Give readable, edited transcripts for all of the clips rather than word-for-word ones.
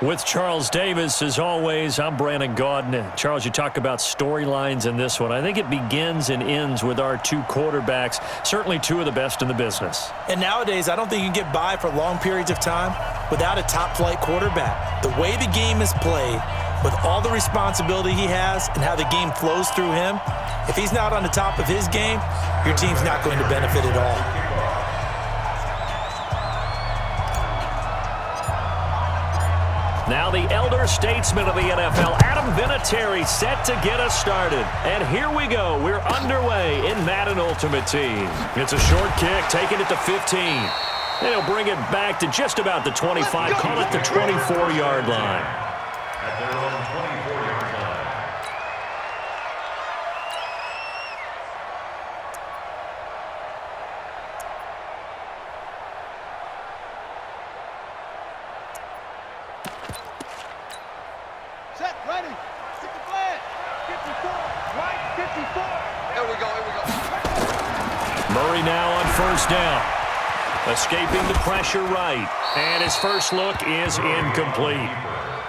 With Charles Davis, as always, I'm Brandon Gaudin. Charles, you talk about storylines in this one. I think it begins and ends with our two quarterbacks, certainly two of the best in the business. And nowadays, I don't think you can get by for long periods of time without a top-flight quarterback. The way the game is played, with all the responsibility he has and how the game flows through him, if he's not on the top of his game, your team's not going to benefit at all. Now the elder statesman of the NFL, Adam Vinatieri, set to get us started. And here we go. We're underway in Madden Ultimate Team. It's a short kick, taking it to 15. And he'll bring it back to just about the 25, call it the 24-yard line. At their own 24-yard line. Set, ready. Stick the flag. 54. Right, 54. Here we go. Murray now on first down. Escaping the pressure right. And his first look is incomplete.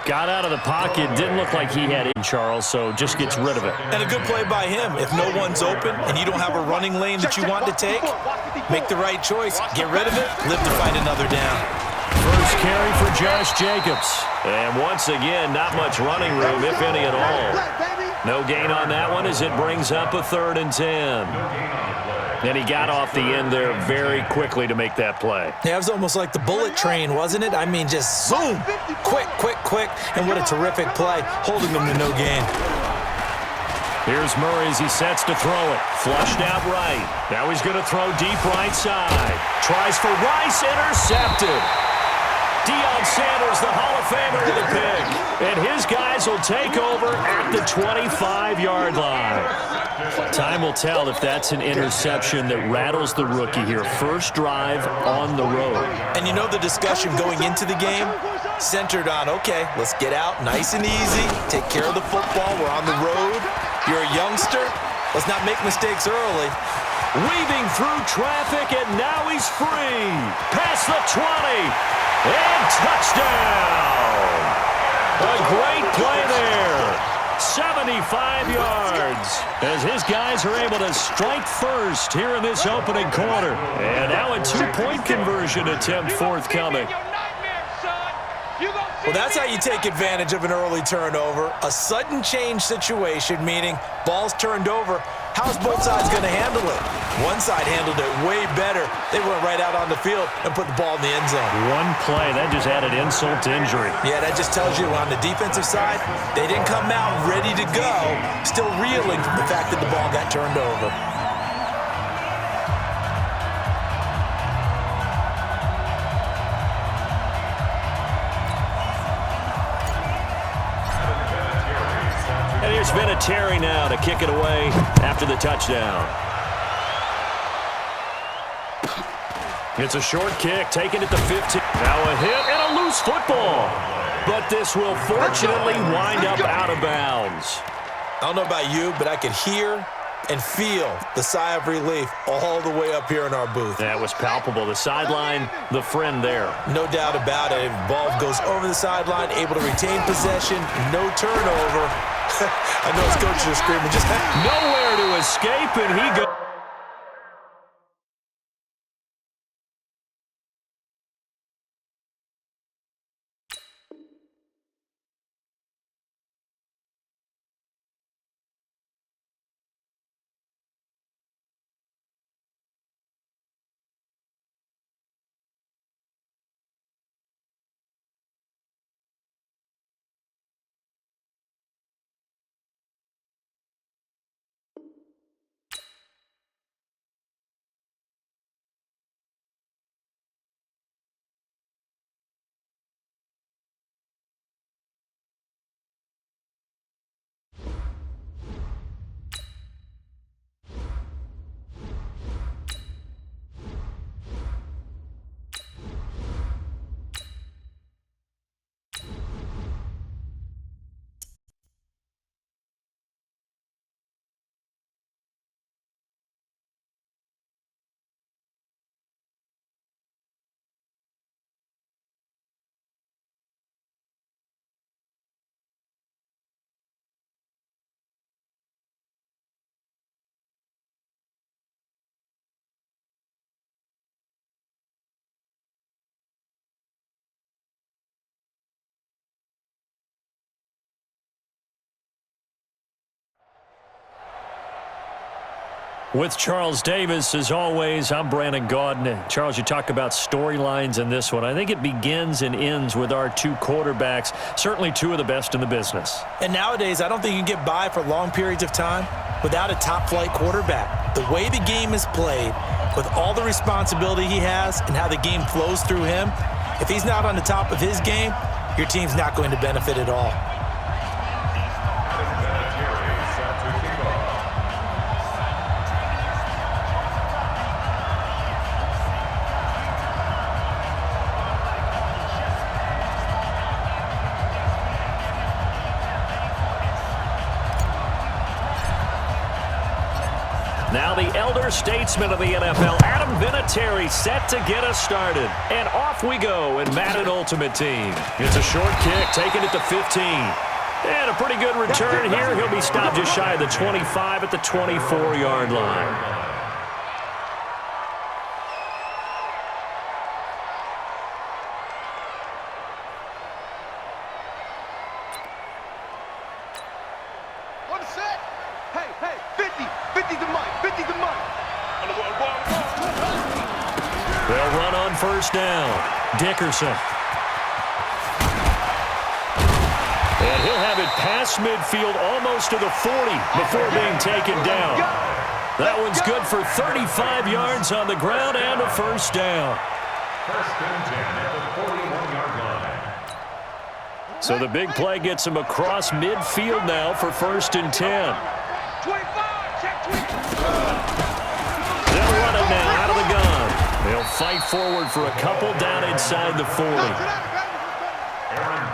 Got out of the pocket. Didn't look like he had it, Charles, so just gets rid of it. And a good play by him. If no one's open and you don't have a running lane that you want to take, make the right choice. Get rid of it. Live to fight another down. First carry for Josh Jacobs. And once again, not much running room, if any at all. No gain on that one as it brings up a 3rd and 10. And he got off the end there very quickly to make that play. Yeah, it was almost like the bullet train, wasn't it? I mean, just zoom. Quick. And what a terrific play, holding them to no gain. Here's Murray as he sets to throw it. Flushed out right. Now he's going to throw deep right side. Tries for Rice, intercepted. Deion Sanders, the Hall of Famer, with a pick. And his guys will take over at the 25-yard line. Time will tell if that's an interception that rattles the rookie here. First drive on the road. And you know the discussion going into the game? Centered on, okay, let's get out nice and easy. Take care of the football. We're on the road. You're a youngster. Let's not make mistakes early. Weaving through traffic, and now he's free. Past the 20. And touchdown! A great play there. 75 yards as his guys are able to strike first here in this opening quarter. And now a 2-point conversion attempt forthcoming. Well, that's how you take advantage of an early turnover. A sudden change situation, meaning ball's turned over. How's both sides going to handle it? One side handled it way better. They went right out on the field and put the ball in the end zone. One play, that just added insult to injury. Yeah, that just tells you on the defensive side, they didn't come out ready to go, still reeling from the fact that the ball got turned over. And here's Vinatieri now to kick it away after the touchdown. It's a short kick, taking it to 15. Now a hit and a loose football. But this will fortunately wind up out of bounds. I don't know about you, but I could hear and feel the sigh of relief all the way up here in our booth. That was palpable. The sideline, the friend there. No doubt about it. If the ball goes over the sideline, able to retain possession, no turnover. I know his coaches are screaming just nowhere to escape, and he goes. With Charles Davis, as always, I'm Brandon Gaudin. Charles, you talk about storylines in this one. I think it begins and ends with our two quarterbacks, certainly two of the best in the business. And nowadays, I don't think you can get by for long periods of time without a top-flight quarterback. The way the game is played, with all the responsibility he has and how the game flows through him, if he's not on the top of his game, your team's not going to benefit at all. Now the elder statesman of the NFL, Adam Vinatieri, set to get us started. And off we go in Madden Ultimate Team. It's a short kick, taking it to 15. And a pretty good return here. He'll be stopped just shy of the 25 at the 24-yard line. They'll run on first down. Dickerson. And he'll have it past midfield almost to the 40 before being taken down. That one's good for 35 yards on the ground and a first down. First and 10 at the 41-yard line. So the big play gets him across midfield now for first and 10. 25, check 20. They'll run it now out of the gun. They'll fight forward for a couple down inside the 40.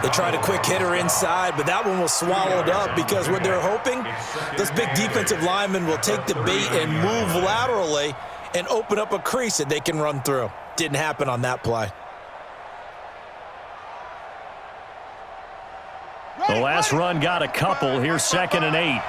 They tried a quick hitter inside, but that one was swallowed up because what they're hoping, those big defensive linemen will take the bait and move laterally and open up a crease that they can run through. Didn't happen on that play. The last run got a couple. Here's second and 8.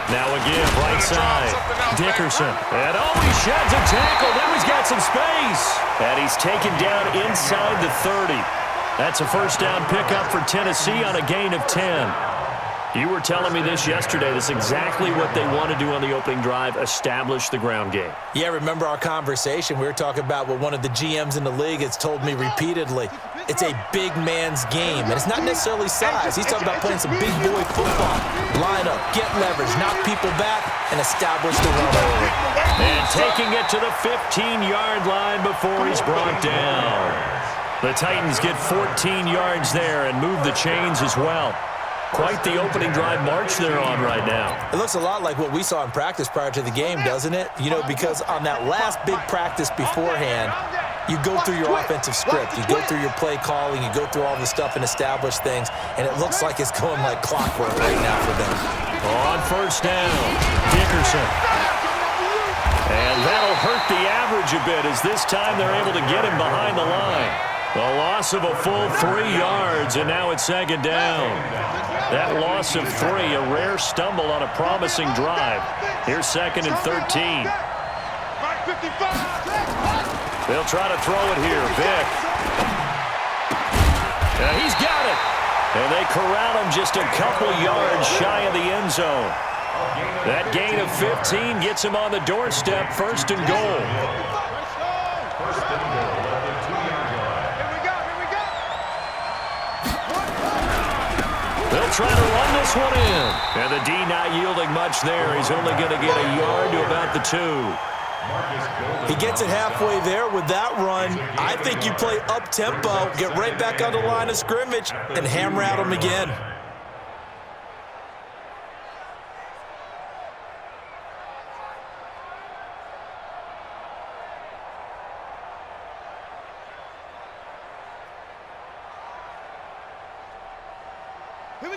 Now again, right side. Dickerson. And he sheds a tackle. Now he's got some space. And he's taken down inside the 30. That's a first down pickup for Tennessee on a gain of 10. You were telling me this yesterday. That's exactly what they want to do on the opening drive, establish the ground game. Yeah, remember our conversation? We were talking about what one of the GMs in the league has told me repeatedly. It's a big man's game, and it's not necessarily size. He's talking about playing some big boy football. Line up, get leverage, knock people back, and establish the run early. And taking it to the 15-yard line before he's brought down. The Titans get 14 yards there and move the chains as well. Quite the opening drive march they're on right now. It looks a lot like what we saw in practice prior to the game, doesn't it? You know, because on that last big practice beforehand, you go through your offensive script. You go through your play calling. You go through all the stuff and establish things. And it looks like it's going like clockwork right now for them. On first down, Dickerson. And that'll hurt the average a bit as this time they're able to get him behind the line. A loss of a full 3 yards, and now it's second down. That loss of 3, a rare stumble on a promising drive. Here's second and 13. They'll try to throw it here. Vick. And he's got it. And they corral him just a couple yards shy of the end zone. That gain of 15 gets him on the doorstep, first and goal. First and goal at the 2-yard line. They'll try to run this one in. And the D not yielding much there. He's only going to get a yard to about the 2. He gets it halfway there with that run. I think you play up-tempo, get right back on the line of scrimmage, and hammer at him again.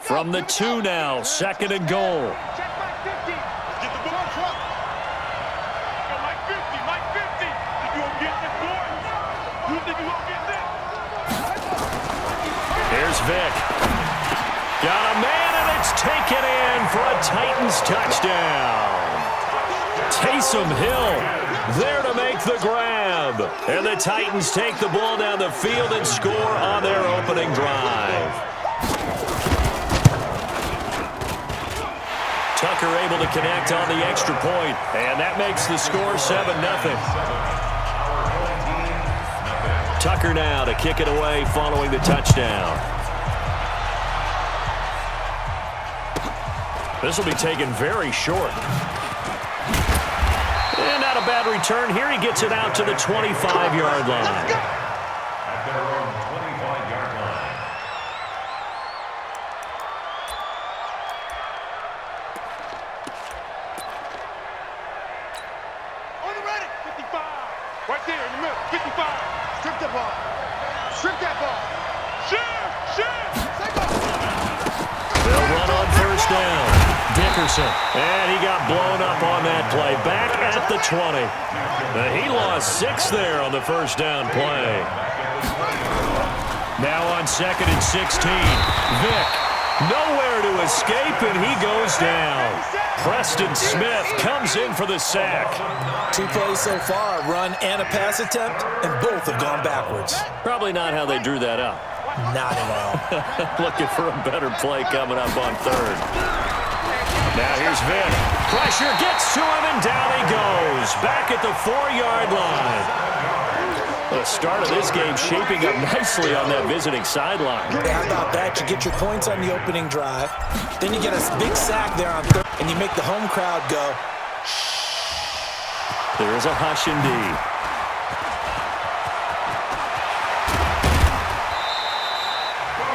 From the 2 now, second and goal. Here's Vick. Got a man, and it's taken in for a Titans touchdown. Taysom Hill there to make the grab. And the Titans take the ball down the field and score on their opening drive. Tucker able to connect on the extra point, and that makes the score 7-0. Tucker now to kick it away following the touchdown. This will be taken very short. And not a bad return here. He gets it out to the 25-yard line. At their own 25-yard line. On the ready. 55. Right there in the middle. 55. Strip that ball. Strip that ball. Share. Take off. They'll run on first down. Dickerson. And he got blown up on that play. Back at the 20. He lost 6 there on the first down play. Now on 2nd and 16. Vick. Nowhere to escape, and he goes down. Preston Smith comes in for the sack. 2 plays so far, a run and a pass attempt, and both have gone backwards. Probably not how they drew that up. Not at all. Looking for a better play coming up on 3rd. Now here's Vick. Pressure gets to him, and down he goes. Back at the 4-yard line. The start of this game shaping up nicely on that visiting sideline. How about that? You get your points on the opening drive. Then you get a big sack there on 3rd, and you make the home crowd go. There is a hush indeed.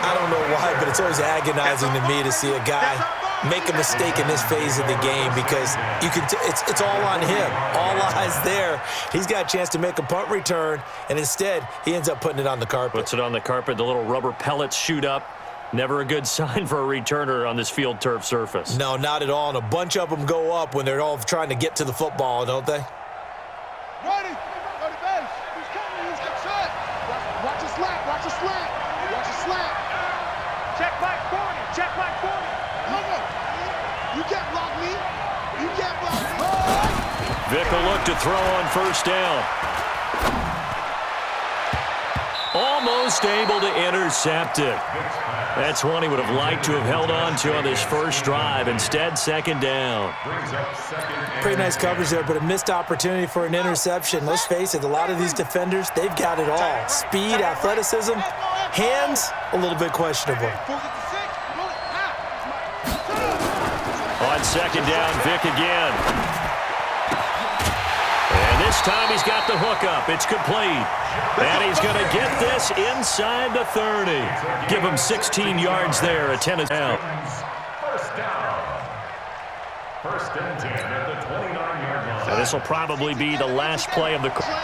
I don't know why, but it's always agonizing to me to see a guy make a mistake in this phase of the game because you can. It's all on him. All eyes there. He's got a chance to make a punt return, and instead he ends up putting it on the carpet. Puts it on the carpet. The little rubber pellets shoot up. Never a good sign for a returner on this field turf surface. No, not at all. And a bunch of them go up when they're all trying to get to the football, don't they? Ready. On the base. He's coming. He's got shot. Watch a slant. Watch a slant. Watch a slant. Check back 40. Check back 40. No. You can't block me. You can't block me. Vick will look to throw on first down. Almost able to intercept it. That's one he would have liked to have held on to on this first drive. Instead, 2nd down. Pretty nice coverage there, but a missed opportunity for an interception. Let's face it, a lot of these defenders, they've got it all. Speed, athleticism, hands, a little bit questionable. On 2nd down, Vick again. And this time he's got the hook up. It's complete. And he's going to get this inside the 30. Give him 16 yards there. A 10 down. First down. 1st and 10 at the 29-yard line. So this will probably be the last play of the quarter.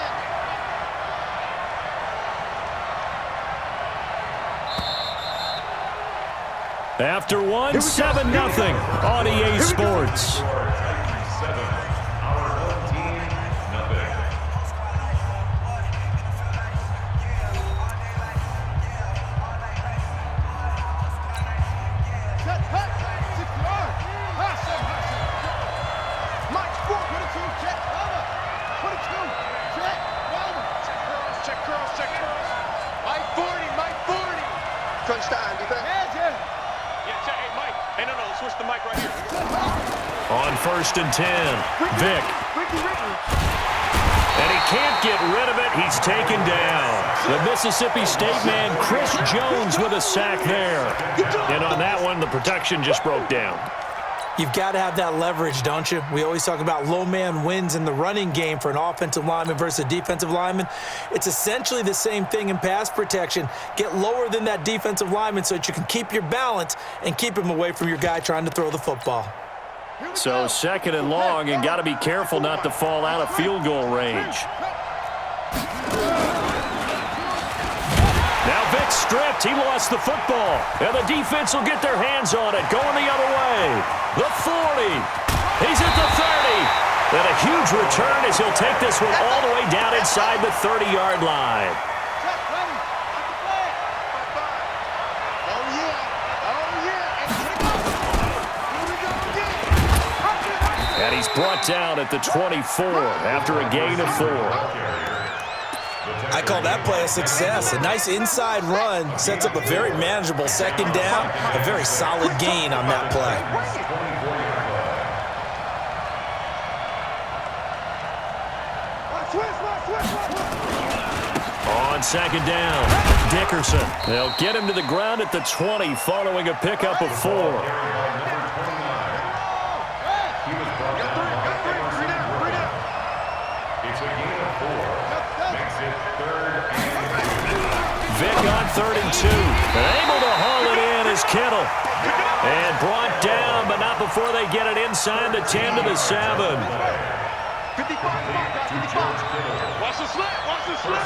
After one, 7-0 on EA Sports. 7, our home team, nothing. Set, hut, 6 yards. Hustle. Mike, 4, 22, check, cover. 22, check, cover. Check curls. Mike 40. Crunch time, defense. Yeah. Check, hey, Mike. Hey, no, switch the mic right here. On 1st and 10, Vick. Ricky. And he can't get rid of it. He's taken down. The Mississippi State man, Chris Jones, with a sack there. And on that one, the protection just broke down. You've got to have that leverage, don't you? We always talk about low man wins in the running game for an offensive lineman versus a defensive lineman. It's essentially the same thing in pass protection. Get lower than that defensive lineman so that you can keep your balance and keep him away from your guy trying to throw the football. So 2nd and long, and got to be careful not to fall out of field goal range. Now Vick stripped. He lost the football. And the defense will get their hands on it. Going the other way. The 40. He's at the 30. Then a huge return as he'll take this one all the way down inside the 30-yard line. And he's brought down at the 24 after a gain of 4. I call that play a success. A nice inside run sets up a very manageable 2nd down. A very solid gain on that play. On second down, Dickerson. They'll get him to the ground at the 20 following a pickup of 4. Vic on 32, and able to haul it in is Kittle. And brought down, but not before they get it inside the 10 to the 7. 55, watch the slant, watch the slant.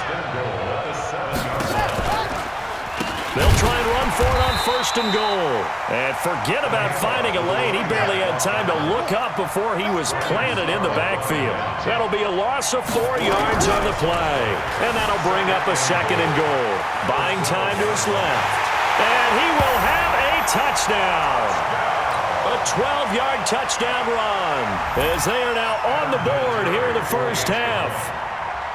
They'll try and run for it on 1st and goal. And forget about finding a lane. He barely had time to look up before he was planted in the backfield. That'll be a loss of 4 yards on the play. And that'll bring up a 2nd and goal. Buying time to his left. And he will have a touchdown. A 12-yard touchdown run as they are now on the board here in the first half.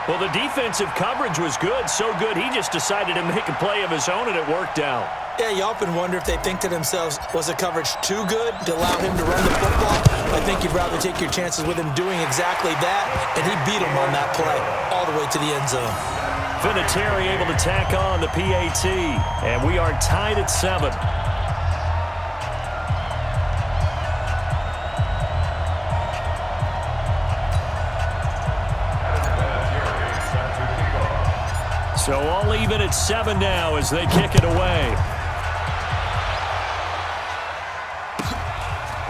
Well, the defensive coverage was good, so good he just decided to make a play of his own, and it worked out. Yeah, you often wonder if they think to themselves, was the coverage too good to allow him to run the football? I think you'd rather take your chances with him doing exactly that, and he beat him on that play all the way to the end zone. Vinatieri able to tack on the PAT, and we are tied at 7. So all even at 7 now as they kick it away.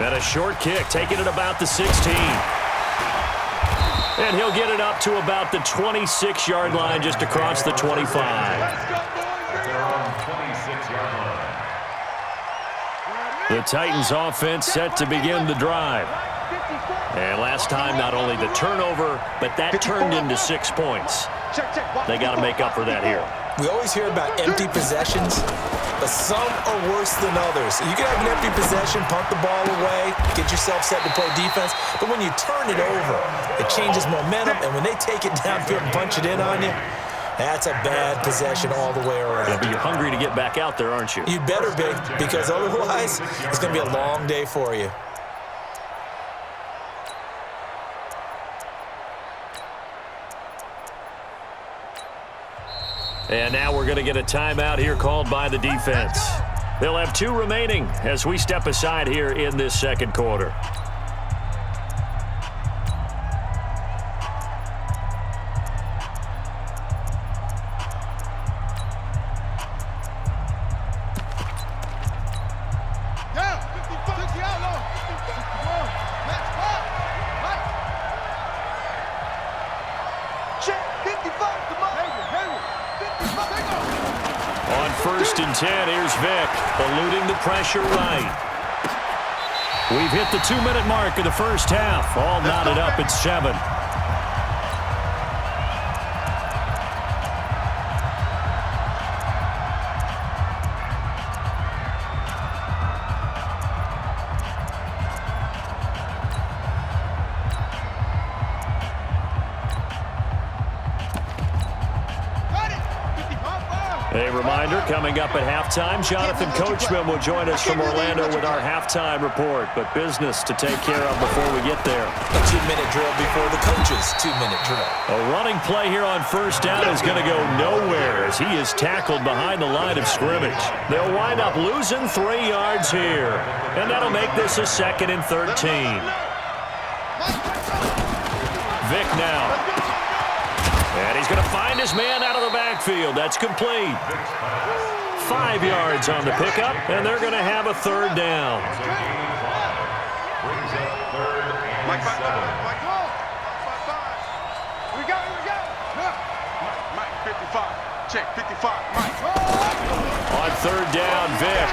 And a short kick, taking it about the 16. And he'll get it up to about the 26-yard line just across the 25. The Titans offense set to begin the drive. And last time, not only the turnover, but that turned into 6 points. They got to make up for that here. We always hear about empty possessions, but some are worse than others. You can have an empty possession, punt the ball away, get yourself set to play defense, but when you turn it over, it changes momentum, and when they take it downfield and punch it in on you, that's a bad possession all the way around. Yeah, but you're hungry to get back out there, aren't you? You better be, because otherwise, it's going to be a long day for you. And now we're going to get a timeout here called by the defense. They'll have 2 remaining as we step aside here in this second quarter. On 1st and 10, here's Vic, eluding the pressure right. We've hit the 2-minute mark of the first half. All knotted up at 7. A reminder, coming up at halftime, Jonathan Coachman will join us from Orlando with our halftime report. But business to take care of before we get there. A 2-minute drill before the coach's 2-minute drill. A running play here on 1st down is going to go nowhere as he is tackled behind the line of scrimmage. They'll wind up losing 3 yards here. And that'll make this a 2nd and 13. Vic now. And he's going to find his man out of the backfield. That's complete. 5 yards on the pickup, and they're going to have a 3rd down. Mike, we got. Mike, 55. Check, 55. Mike. On 3rd down, Vic.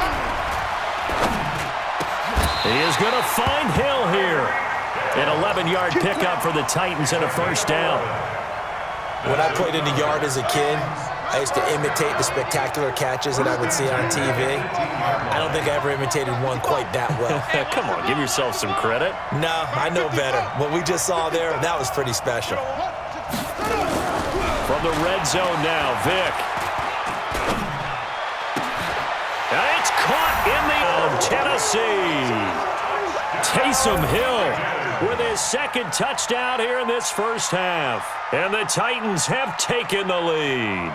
He is going to find Hill here. An 11-yard pickup for the Titans and a 1st down. When I played in the yard as a kid, I used to imitate the spectacular catches that I would see on TV. I don't think I ever imitated one quite that well. Come on, give yourself some credit. No, I know better. What we just saw there, that was pretty special. From the red zone now, Vic. And it's caught in the Tennessee. Taysom Hill with his second touchdown here in this first half. And the Titans have taken the lead.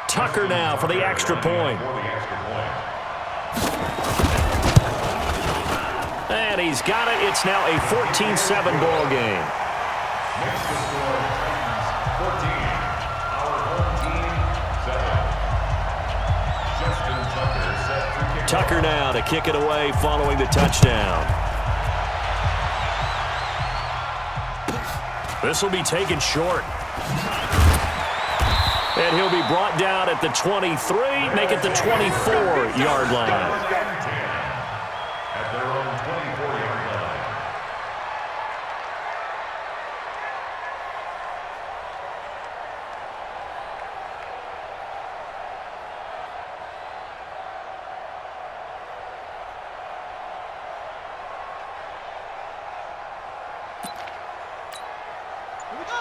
Tucker now for the extra point. And he's got it. It's now a 14-7 ball game. Next to score, Titans 14. Our home team 7. Justin Tucker set for kick. Tucker now to kick it away following the touchdown. This will be taken short. And he'll be brought down at the 23, make it the 24-yard line. At their own 24-yard line.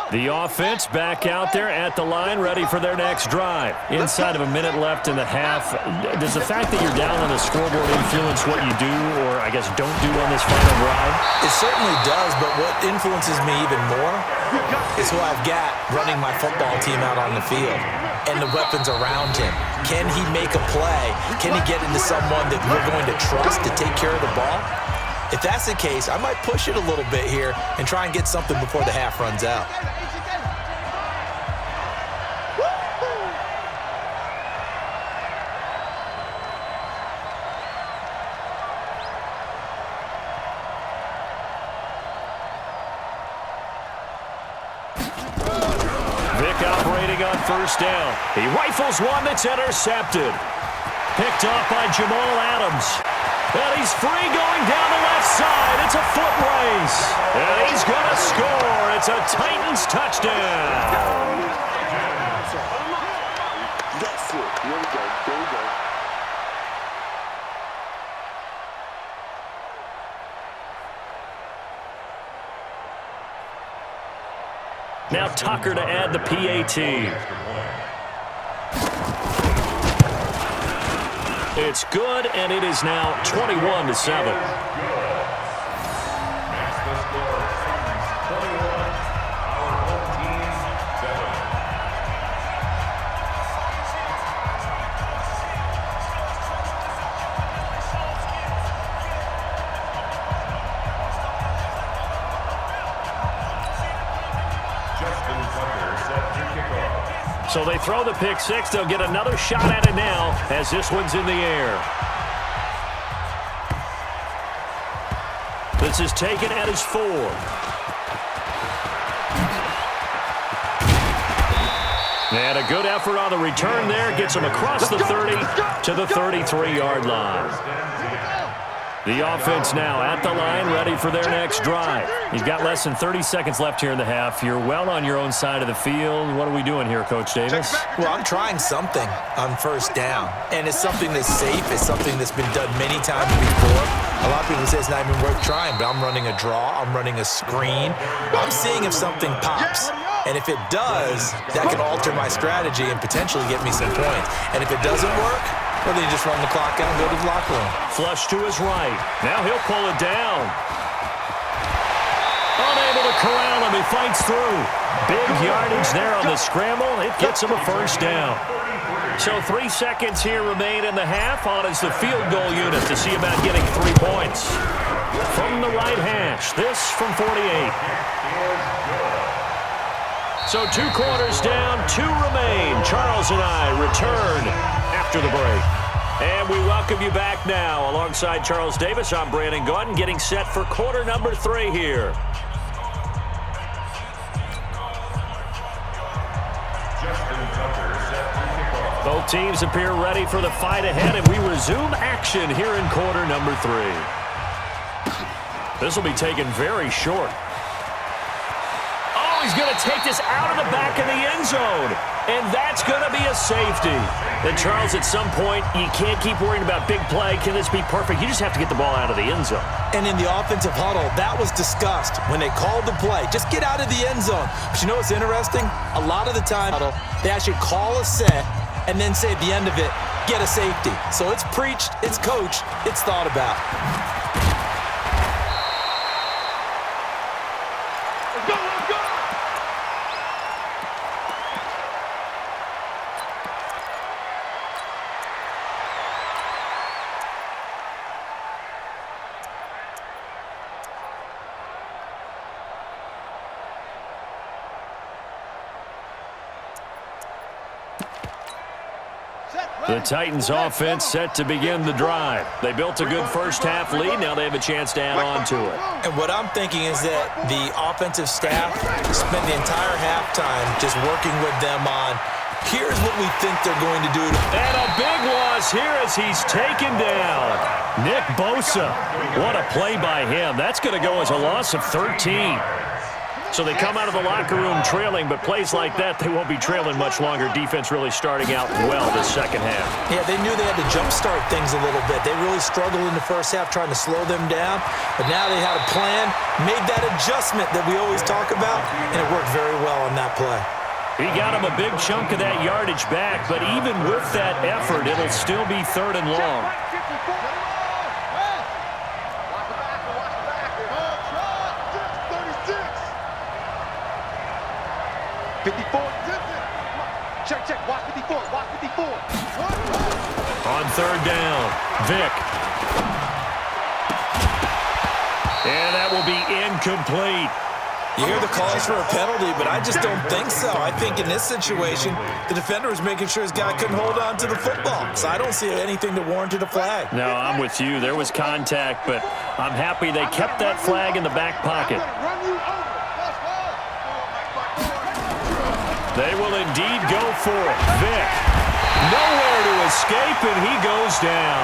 The offense back out there at the line, ready for their next drive. Inside of a minute left in the half. Does the fact that you're down on the scoreboard influence what you do, or I guess don't do on this final drive? It certainly does, but what influences me even more is who I've got running my football team out on the field and the weapons around him. Can he make a play? Can he get into someone that we're going to trust to take care of the ball? If that's the case, I might push it a little bit here and try and get something before the half runs out. Vic operating on first down. He rifles one that's intercepted. Picked off by Jamal Adams. And he's free going down the left side. It's a foot race. And he's going to score. It's a Titans touchdown. That's it. Here we go. There we go. Now Tucker to add the PAT. It's good, and it is now 21-7. Makes the score, Titans 21. Our home team 7. Justin Tucker set to kickoff. So they throw the pick six. They'll get another shot at it now as this one's in the air. This is taken at his 4. And a good effort on the return there. Gets him across the 30 to the 33-yard line. The offense now at the line, ready for their next drive. You've got less than 30 seconds left here in the half. You're well on your own side of the field. What are we doing here, Coach Davis? Well, I'm trying something on first down, and it's something that's safe. It's something that's been done many times before. A lot of people say it's not even worth trying, but I'm running a draw. I'm running a screen. I'm seeing if something pops, and if it does, that can alter my strategy and potentially get me some points. And if it doesn't work, well, then you just run the clock out and go to the locker room. Flush to his right. Now he'll pull it down. Unable to corral him. He fights through. Big yardage there on the scramble. It gets him a first down. So 3 seconds here remain in the half. On is the field goal unit to see about getting 3 points. From the right hash. This from 48. So 2 quarters down, 2 remain. Charles and I return after the break. And we welcome you back now. Alongside Charles Davis, I'm Brandon Gordon, getting set for quarter number 3 here. Both teams appear ready for the fight ahead, and we resume action here in quarter number 3. This will be taken very short. Oh, he's going to take this out of the back of the end zone. And that's going to be a safety. And Charles, at some point, you can't keep worrying about big play. Can this be perfect? You just have to get the ball out of the end zone. And in the offensive huddle, that was discussed when they called the play. Just get out of the end zone. But you know what's interesting? A lot of the time, they actually call a set and then say at the end of it, get a safety. So it's preached, it's coached, it's thought about. Let's go, let's go! The Titans offense set to begin the drive. They built a good first half lead. Now they have a chance to add on to it. And what I'm thinking is that the offensive staff spent the entire halftime just working with them on, here's what we think they're going to do. And a big loss here as he's taken down. Nick Bosa. What a play by him. That's going to go as a loss of 13. So they come out of the locker room trailing, but plays like that, they won't be trailing much longer. Defense really starting out well this second half. Yeah, they knew they had to jumpstart things a little bit. They really struggled in the first half trying to slow them down, but now they had a plan, made that adjustment that we always talk about, and it worked very well on that play. He got him a big chunk of that yardage back, but even with that effort, it'll still be 3rd and long. 54. Check. Watch 54. Watch 54. On 3rd down, Vick. And that will be incomplete. You hear the calls for a penalty, but I just don't think so. I think in this situation, the defender was making sure his guy couldn't hold on to the football. So I don't see anything that warranted a flag. No, I'm with you. There was contact, but I'm happy they kept that flag in the back pocket. They will indeed go for it. Vick, nowhere to escape, and he goes down.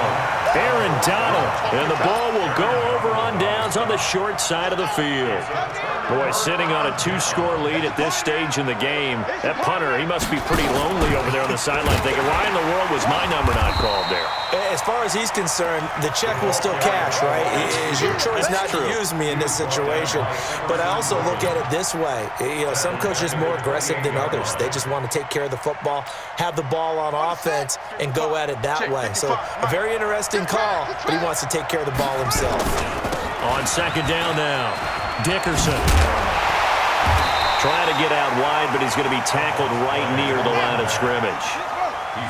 Aaron Donald, and the ball will go over on downs on the short side of the field. Boy, sitting on a 2-score lead at this stage in the game, that punter, he must be pretty lonely over there on the sideline thinking, why in the world was my number not called there? As far as he's concerned, the check will still cash, right? It's your choice not to use me in this situation. But I also look at it this way. You know, some coaches are more aggressive than others. They just want to take care of the football, have the ball on offense, and go at it that way. So a very interesting call, but he wants to take care of the ball himself. On 2nd down now, Dickerson. Trying to get out wide, but he's going to be tackled right near the line of scrimmage.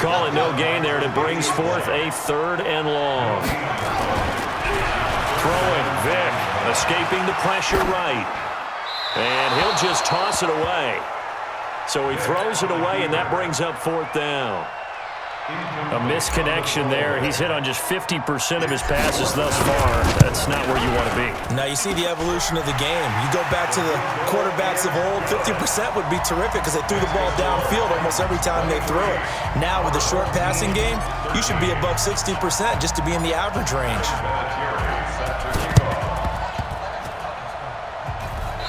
Call it no gain there, and it brings forth a 3rd and long. Throwing, Vick, escaping the pressure right. And he'll just toss it away. So he throws it away, and that brings up 4th down. A misconnection there. He's hit on just 50% of his passes thus far. That's not where you want to be. Now you see the evolution of the game. You go back to the quarterbacks of old, 50% would be terrific because they threw the ball downfield almost every time they threw it. Now with the short passing game, you should be above 60% just to be in the average range.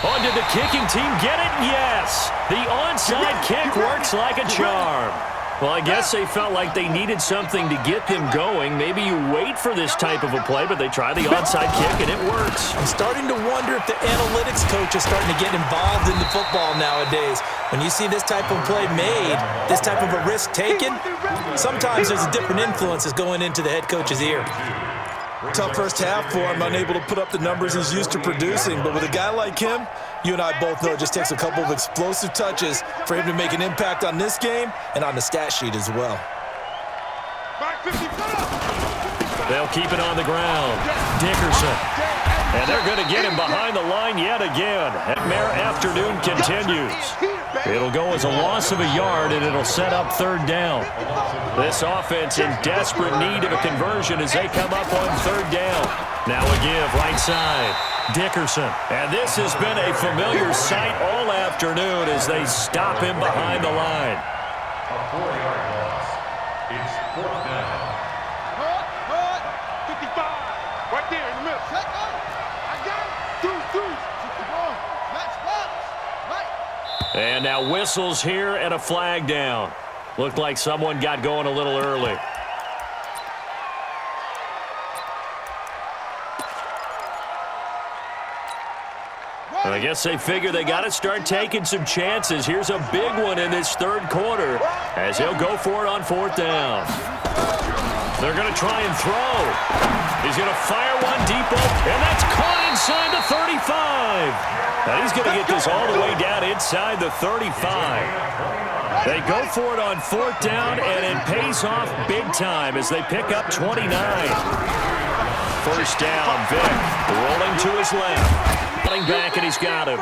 On did the kicking team get it? Yes. The onside kick works like a charm. Well, I guess they felt like they needed something to get them going. Maybe you wait for this type of a play, but they try the onside kick, and it works. I'm starting to wonder if the analytics coach is starting to get involved in the football nowadays. When you see this type of play made, this type of a risk taken, sometimes there's a different influences going into the head coach's ear. Tough first half for him, unable to put up the numbers he's used to producing. But with a guy like him, you and I both know it just takes a couple of explosive touches for him to make an impact on this game and on the stat sheet as well. They'll keep it on the ground. Dickerson. And they're going to get him behind the line yet again. Nightmare afternoon continues. It'll go as a loss of a yard, and it'll set up 3rd down. This offense in desperate need of a conversion as they come up on 3rd down. Now a give right side. Dickerson. And this has been a familiar sight all afternoon as they stop him behind the line. A 4-yard loss. It's 4th down. 55. Right there in the middle. Check out. I got it. Deuce. Match box. Right. And now whistles here and a flag down. Looked like someone got going a little early. I guess they figure they got to start taking some chances. Here's a big one in this 3rd quarter as he'll go for it on 4th down. They're going to try and throw. He's going to fire one deep up, and that's caught inside the 35. Now he's going to get this all the way down inside the 35. They go for it on 4th down, and it pays off big time as they pick up 29. 1st down, Vic rolling to his left. Running back, and he's got him.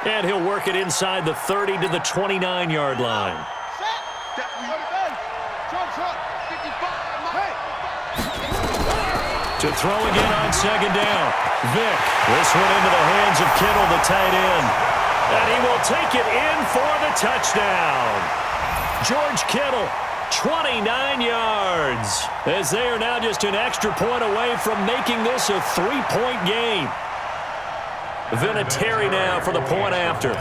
And he'll work it inside the 30 to the 29-yard line. To throw again on 2nd down. Vic, this one into the hands of Kittle, the tight end. And he will take it in for the touchdown. George Kittle, 29 yards. As they are now just an extra point away from making this a 3-point game. Vinatieri now for the point after.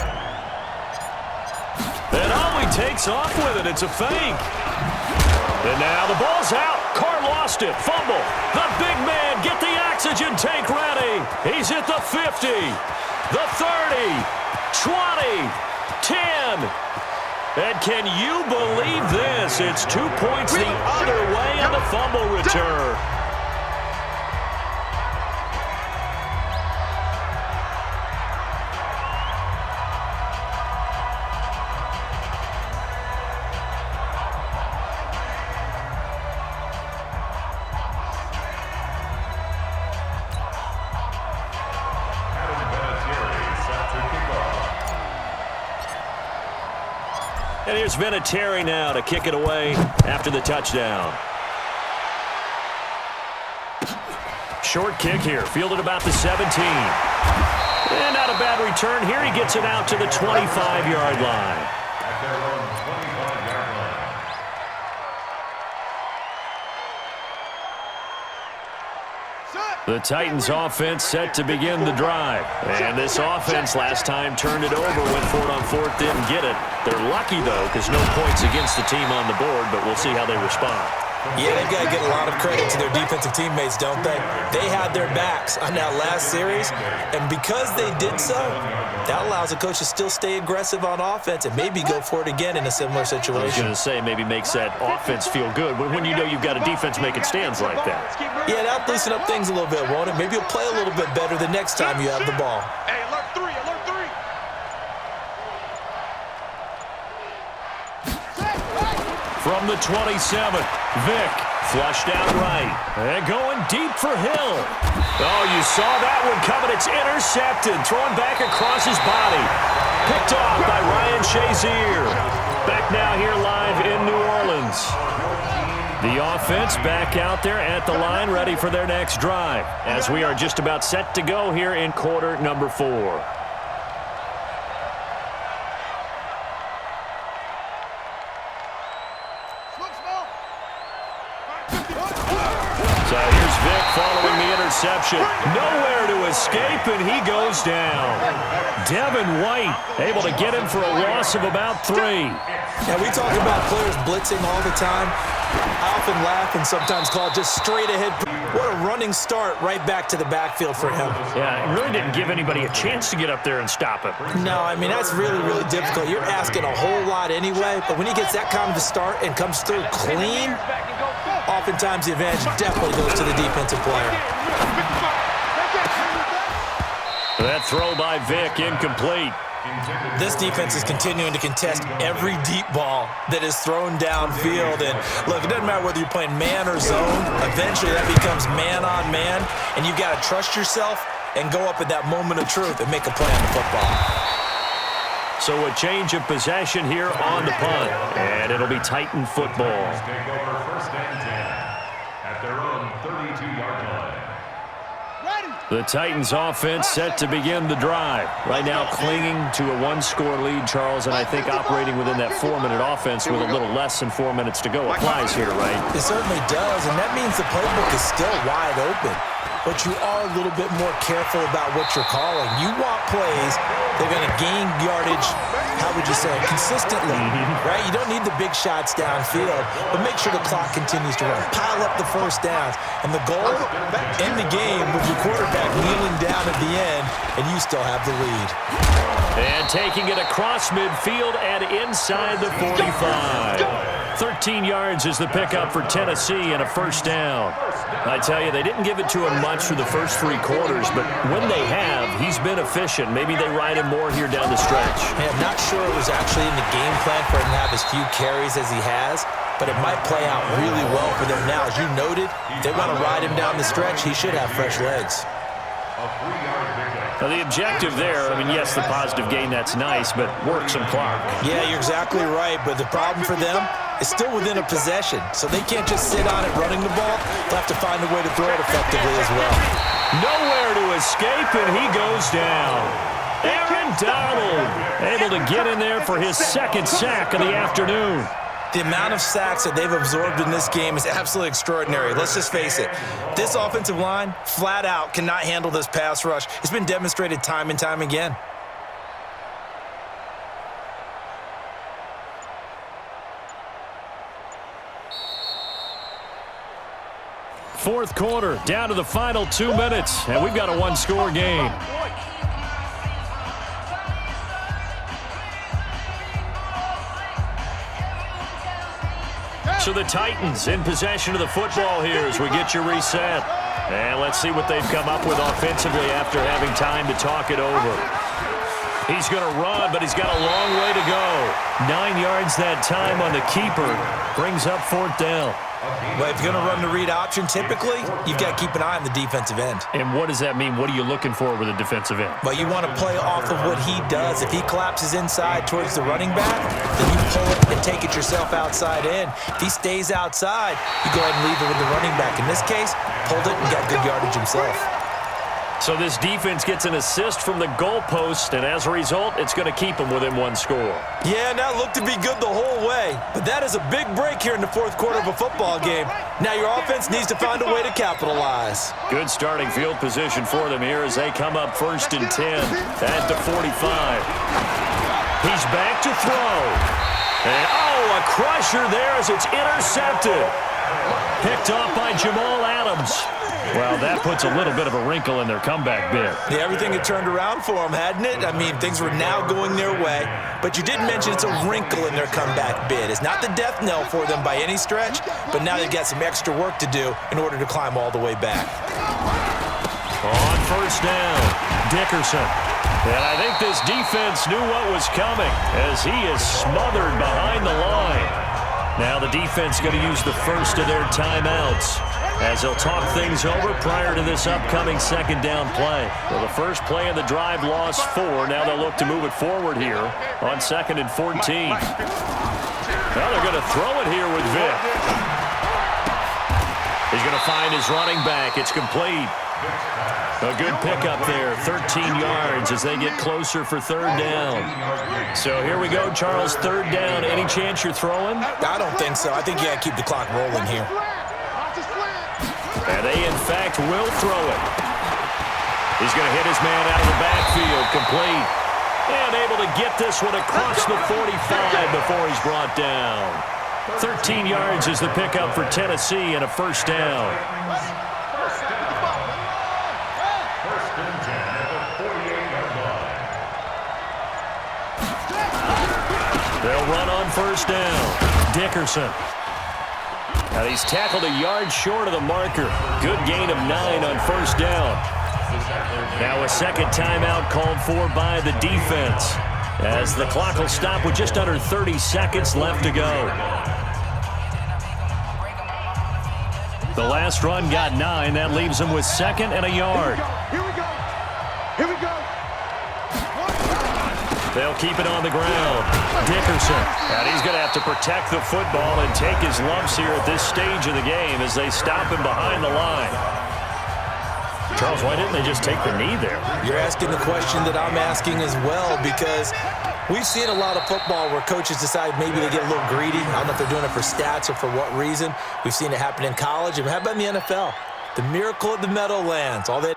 And he takes off with it. It's a fake. And now the ball's out. Carr lost it. Fumble. The big man, get the oxygen tank ready. He's at the 50, the 30, 20, 10. And can you believe this? It's 2 points the other way on the fumble return. And here's Vinatieri now to kick it away after the touchdown. Short kick here, fielded about the 17. And not a bad return here. He gets it out to the 25-yard line. At their own 25-yard line. The Titans offense set to begin the drive. And this offense last time turned it over, went for it on 4th, didn't get it. They're lucky, though, because no points against the team on the board, but we'll see how they respond. Yeah, they've got to get a lot of credit to their defensive teammates, don't they? They had their backs on that last series, and because they did so, that allows the coach to still stay aggressive on offense and maybe go for it again in a similar situation. I was going to say maybe makes that offense feel good when you know you've got a defense making stands like that. Yeah, that'll loosen up things a little bit, won't it? Maybe you'll play a little bit better the next time you have the ball. Hey, alert 3, alert 3. From the 27, Vic flushed out right. And going deep for Hill. Oh, you saw that one coming. It's intercepted. Thrown back across his body. Picked off by Ryan Shazier. Back now here live in New Orleans. The offense back out there at the line, ready for their next drive, as we are just about set to go here in quarter number 4. So here's Vic following the interception. Nowhere to escape, and he goes down. Devin White able to get him for a loss of about 3. Yeah, we talk about players blitzing all the time. I often laugh and sometimes call it just straight ahead. What a running start right back to the backfield for him. Yeah, it really didn't give anybody a chance to get up there and stop him. No, I mean, that's really, really difficult. You're asking a whole lot anyway, but when he gets that kind of a start and comes through clean, oftentimes the advantage definitely goes to the defensive player. That throw by Vic incomplete. This defense is continuing to contest every deep ball that is thrown downfield. And look, it doesn't matter whether you're playing man or zone. Eventually that becomes man on man, and you've got to trust yourself and go up at that moment of truth and make a play on the football. So a change of possession here on the punt, and it'll be Titan football. Take over 1st and 10 at their own 32-yard line. The Titans offense set to begin the drive. Right now clinging to a 1-score lead, Charles, and I think operating within that 4-minute offense with a little less than 4 minutes to go applies here, right? It certainly does, and that means the playbook is still wide open. but you are a little bit more careful about what you're calling. You want plays that are going to gain yardage, how would you say it, consistently, right? You don't need the big shots downfield, but make sure the clock continues to run. Pile up the first downs. And the goal, end the game with your quarterback kneeling down at the end, and you still have the lead. And taking it across midfield and inside the 45. 13 yards is the pickup for Tennessee and a first down. I tell you, they didn't give it to him much for the first 3 quarters, but when they have, he's been efficient. Maybe they ride him more here down the stretch. Hey, I'm not sure it was actually in the game plan for him to have as few carries as he has, but it might play out really well for them now. As you noted, if they want to ride him down the stretch, he should have fresh legs. Now, the objective there, I mean, yes, the positive gain, that's nice, but work some clock. Yeah, you're exactly right, but the problem for them is still within a possession, so they can't just sit on it running the ball. They'll have to find a way to throw it effectively as well. Nowhere to escape, and he goes down. Aaron Donald able to get in there for his second sack of the afternoon. The amount of sacks that they've absorbed in this game is absolutely extraordinary. Let's just face it. This offensive line, flat out, cannot handle this pass rush. It's been demonstrated time and time again. Fourth quarter, down to the final 2 minutes, and we've got a one-score game. So the Titans in possession of the football here as we get you reset. And let's see what they've come up with offensively after having time to talk it over. He's going to run, but he's got a long way to go. 9 yards that time on the keeper. Brings up 4th down. Well, if you're going to run the read option, typically, you've got to keep an eye on the defensive end. And what does that mean? What are you looking for with a defensive end? Well, you want to play off of what he does. If he collapses inside towards the running back, then you pull it and take it yourself outside in. If he stays outside, you go ahead and leave it with the running back. In this case, pulled it and got good yardage himself. So this defense gets an assist from the goalpost, and as a result, it's going to keep them within 1 score. Yeah, and that looked to be good the whole way. But that is a big break here in the 4th quarter of a football game. Now your offense needs to find a way to capitalize. Good starting field position for them here as they come up 1st and 10 at the 45. He's back to throw. And, a crusher there as it's intercepted. Picked off by Jamal Adams. Well, that puts a little bit of a wrinkle in their comeback bid. Yeah, everything had turned around for them, hadn't it? I mean, things were now going their way. But you did mention it's a wrinkle in their comeback bid. It's not the death knell for them by any stretch, but now they've got some extra work to do in order to climb all the way back. On 1st down, Dickerson. And I think this defense knew what was coming as he is smothered behind the line. Now the defense going to use the first of their timeouts as they'll talk things over prior to this upcoming 2nd down play. Well, the first play of the drive lost 4. Now they'll look to move it forward here on 2nd and 14. Now they're going to throw it here with Vick. He's going to find his running back. It's complete. A good pickup there, 13 yards as they get closer for 3rd down. So here we go, Charles, 3rd down. Any chance you're throwing? I don't think so. I think you got to keep the clock rolling here. And they, in fact, will throw it. He's going to hit his man out of the backfield, complete. And able to get this one across the 45 before he's brought down. 13 yards is the pickup for Tennessee and a 1st down. They'll run on 1st down. Dickerson. Now he's tackled a yard short of the marker. Good gain of 9 on 1st down. Now a 2nd timeout called for by the defense as the clock will stop with just under 30 seconds left to go. The last run got 9. That leaves him with 2nd and a yard. Here we go. Here we go. They'll keep it on the ground. Dickerson. And he's going to have to protect the football and take his lumps here at this stage of the game as they stop him behind the line. Charles, why didn't they just take the knee there? You're asking the question that I'm asking as well, because we've seen a lot of football where coaches decide maybe they get a little greedy. I don't know if they're doing it for stats or for what reason. We've seen it happen in college. And how about in the NFL? The miracle at the Meadowlands. All they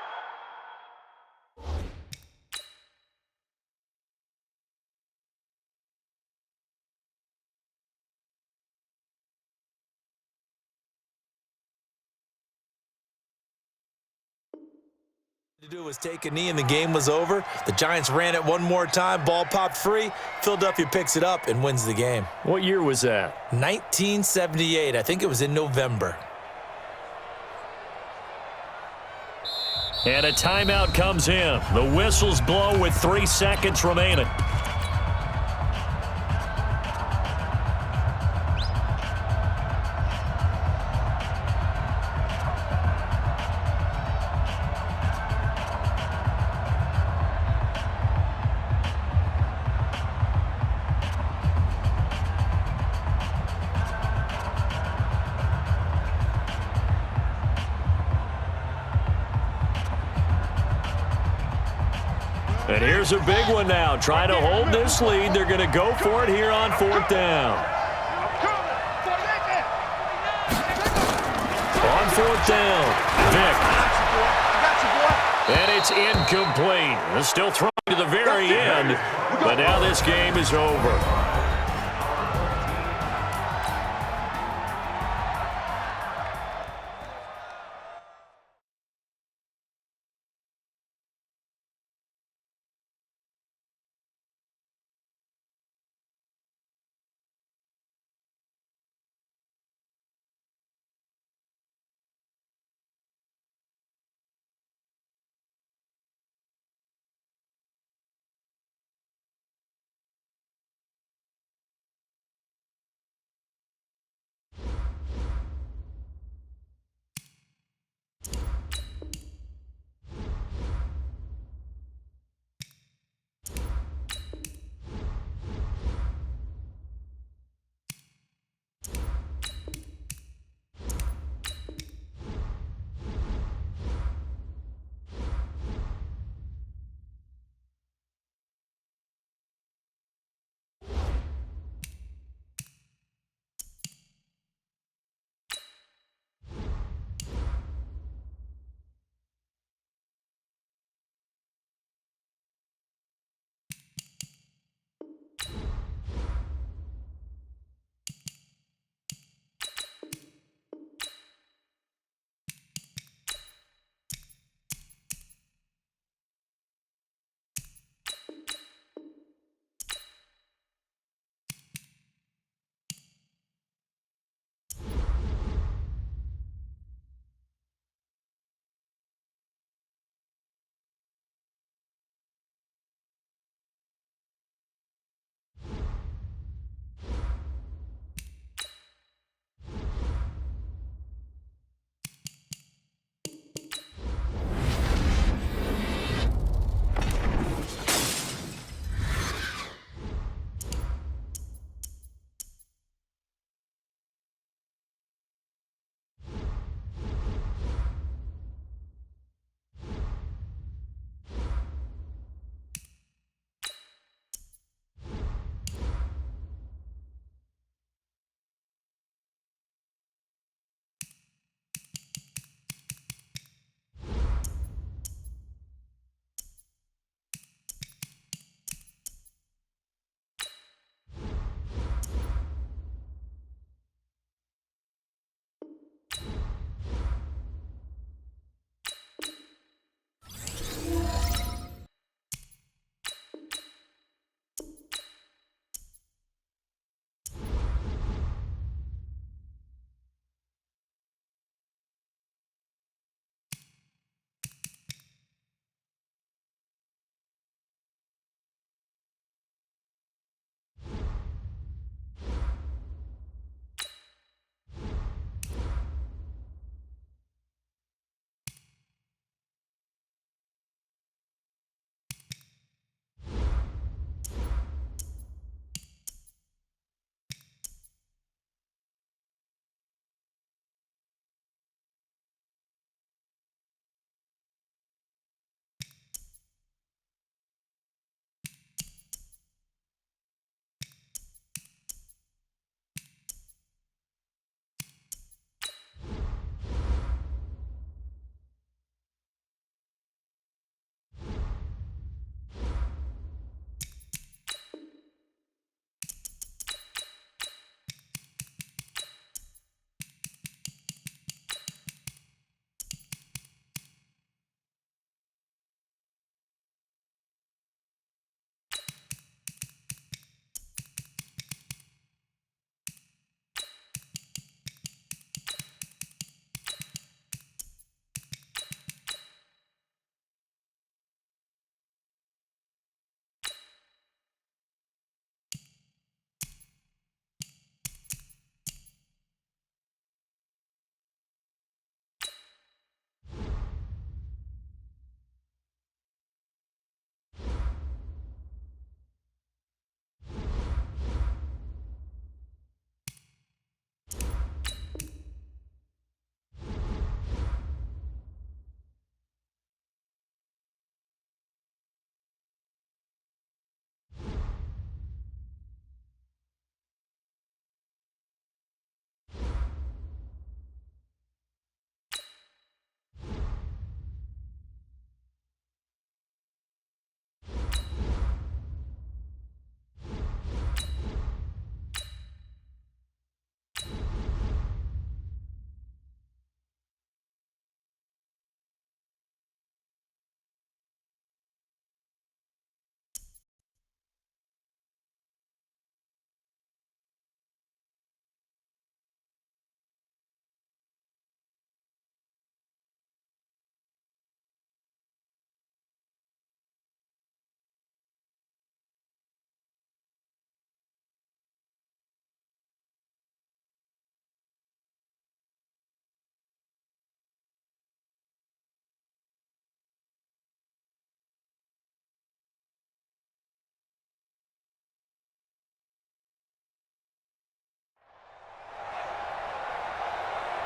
to do was take a knee and the game was over. The Giants ran it one more time. Ball popped free. Philadelphia picks it up and wins the game. What year was that? 1978. I think it was in November. And a timeout comes in. The whistles blow with 3 seconds remaining. And here's a big one now. Trying to hold this lead. They're going to go for it here on 4th down. On 4th down, Vick. And it's incomplete. They're still throwing to the very end, but now this game is over.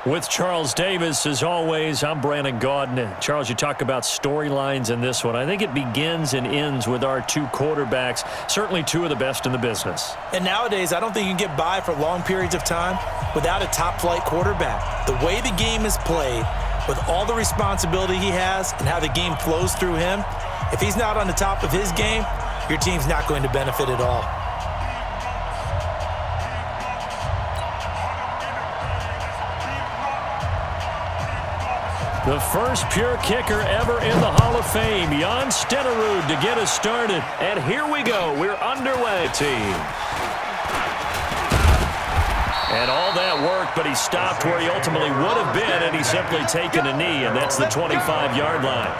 With Charles Davis, as always, I'm Brandon Gaudin. Charles, you talk about storylines in this one. I think it begins and ends with our two quarterbacks, certainly two of the best in the business. And nowadays, I don't think you can get by for long periods of time without a top-flight quarterback. The way the game is played, with all the responsibility he has and how the game flows through him, if he's not on the top of his game, your team's not going to benefit at all. The first pure kicker ever in the Hall of Fame, Jan Stenerud, to get us started. And here we go. We're underway, team. And all that work, but he stopped where he ultimately would have been, and he's simply taken a knee, and that's the 25-yard line.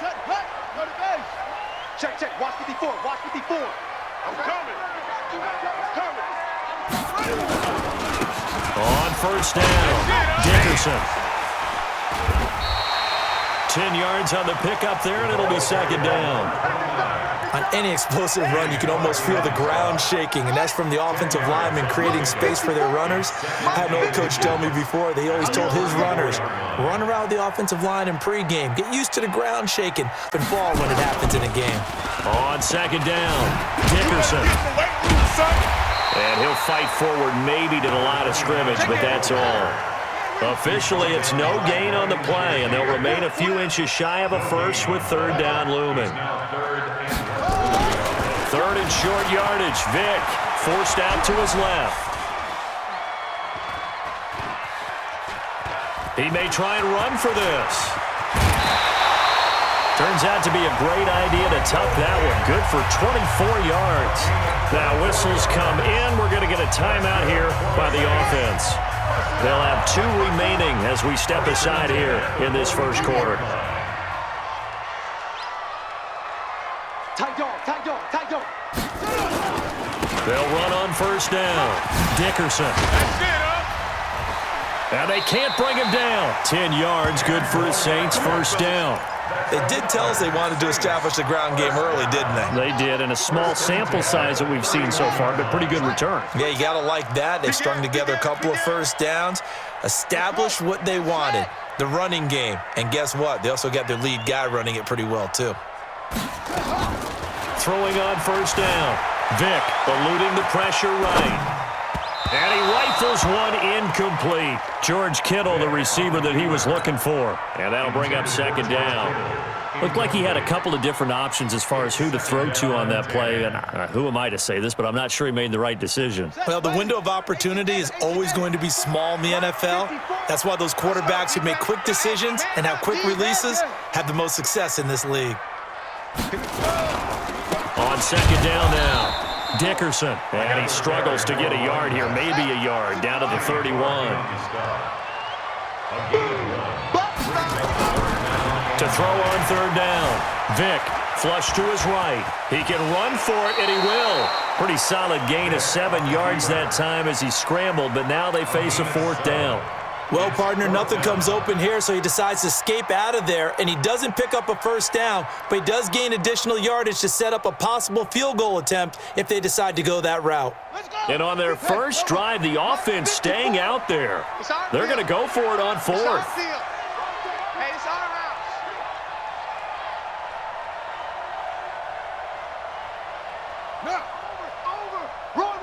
Set, hut, go to base. Check, check. Watch 54. Watch 54. I'm coming. I'm coming. On first down, Dickerson. 10 yards on the pickup there, and it'll be second down. On any explosive run, you can almost feel the ground shaking, and that's from the offensive linemen creating space for their runners. I had an old coach tell me before, they always told his runners, run around the offensive line in pregame, get used to the ground shaking, but fall when it happens in a game. On second down, Dickerson. And he'll fight forward maybe to the line of scrimmage, but that's all. Officially, it's no gain on the play, and they'll remain a few inches shy of a first with third down looming. Third and short yardage. Vick forced out to his left. He may try and run for this. Turns out to be a great idea to tuck that one. Good for 24 yards. Now whistles come in. We're going to get a timeout here by the offense. They'll have two remaining as we step aside here in this first quarter. Tight dog, tight dog, tight dog. They'll run on first down. Dickerson. And they can't bring him down. 10 yards, good for the Saints, first down. They did tell us they wanted to establish the ground game early, didn't they? They did, in a small sample size that we've seen so far, but pretty good return. Yeah, you got to like that. They strung together a couple of first downs, established what they wanted, the running game. And guess what? They also got their lead guy running it pretty well, too. Throwing on first down. Vick eluding the pressure right. And he rifles one incomplete. George Kittle, the receiver that he was looking for. And that'll bring up second down. Looked like he had a couple of different options as far as who to throw to on that play. And who am I to say this, but I'm not sure he made the right decision. Well, the window of opportunity is always going to be small in the NFL. That's why those quarterbacks who make quick decisions and have quick releases have the most success in this league. On second down now. Dickerson, and he struggles to get a yard here, maybe a yard, down to the 31. To throw on third down, Vick, flush to his right. He can run for it, and he will. Pretty solid gain of 7 yards that time as he scrambled, but now they face a fourth down. Well, partner, nothing comes open here, so he decides to escape out of there, and he doesn't pick up a first down, but he does gain additional yardage to set up a possible field goal attempt if they decide to go that route. And on their first drive, the offense staying out there. They're going to go for it on fourth. Hey, it's our house. Now, over. Roy.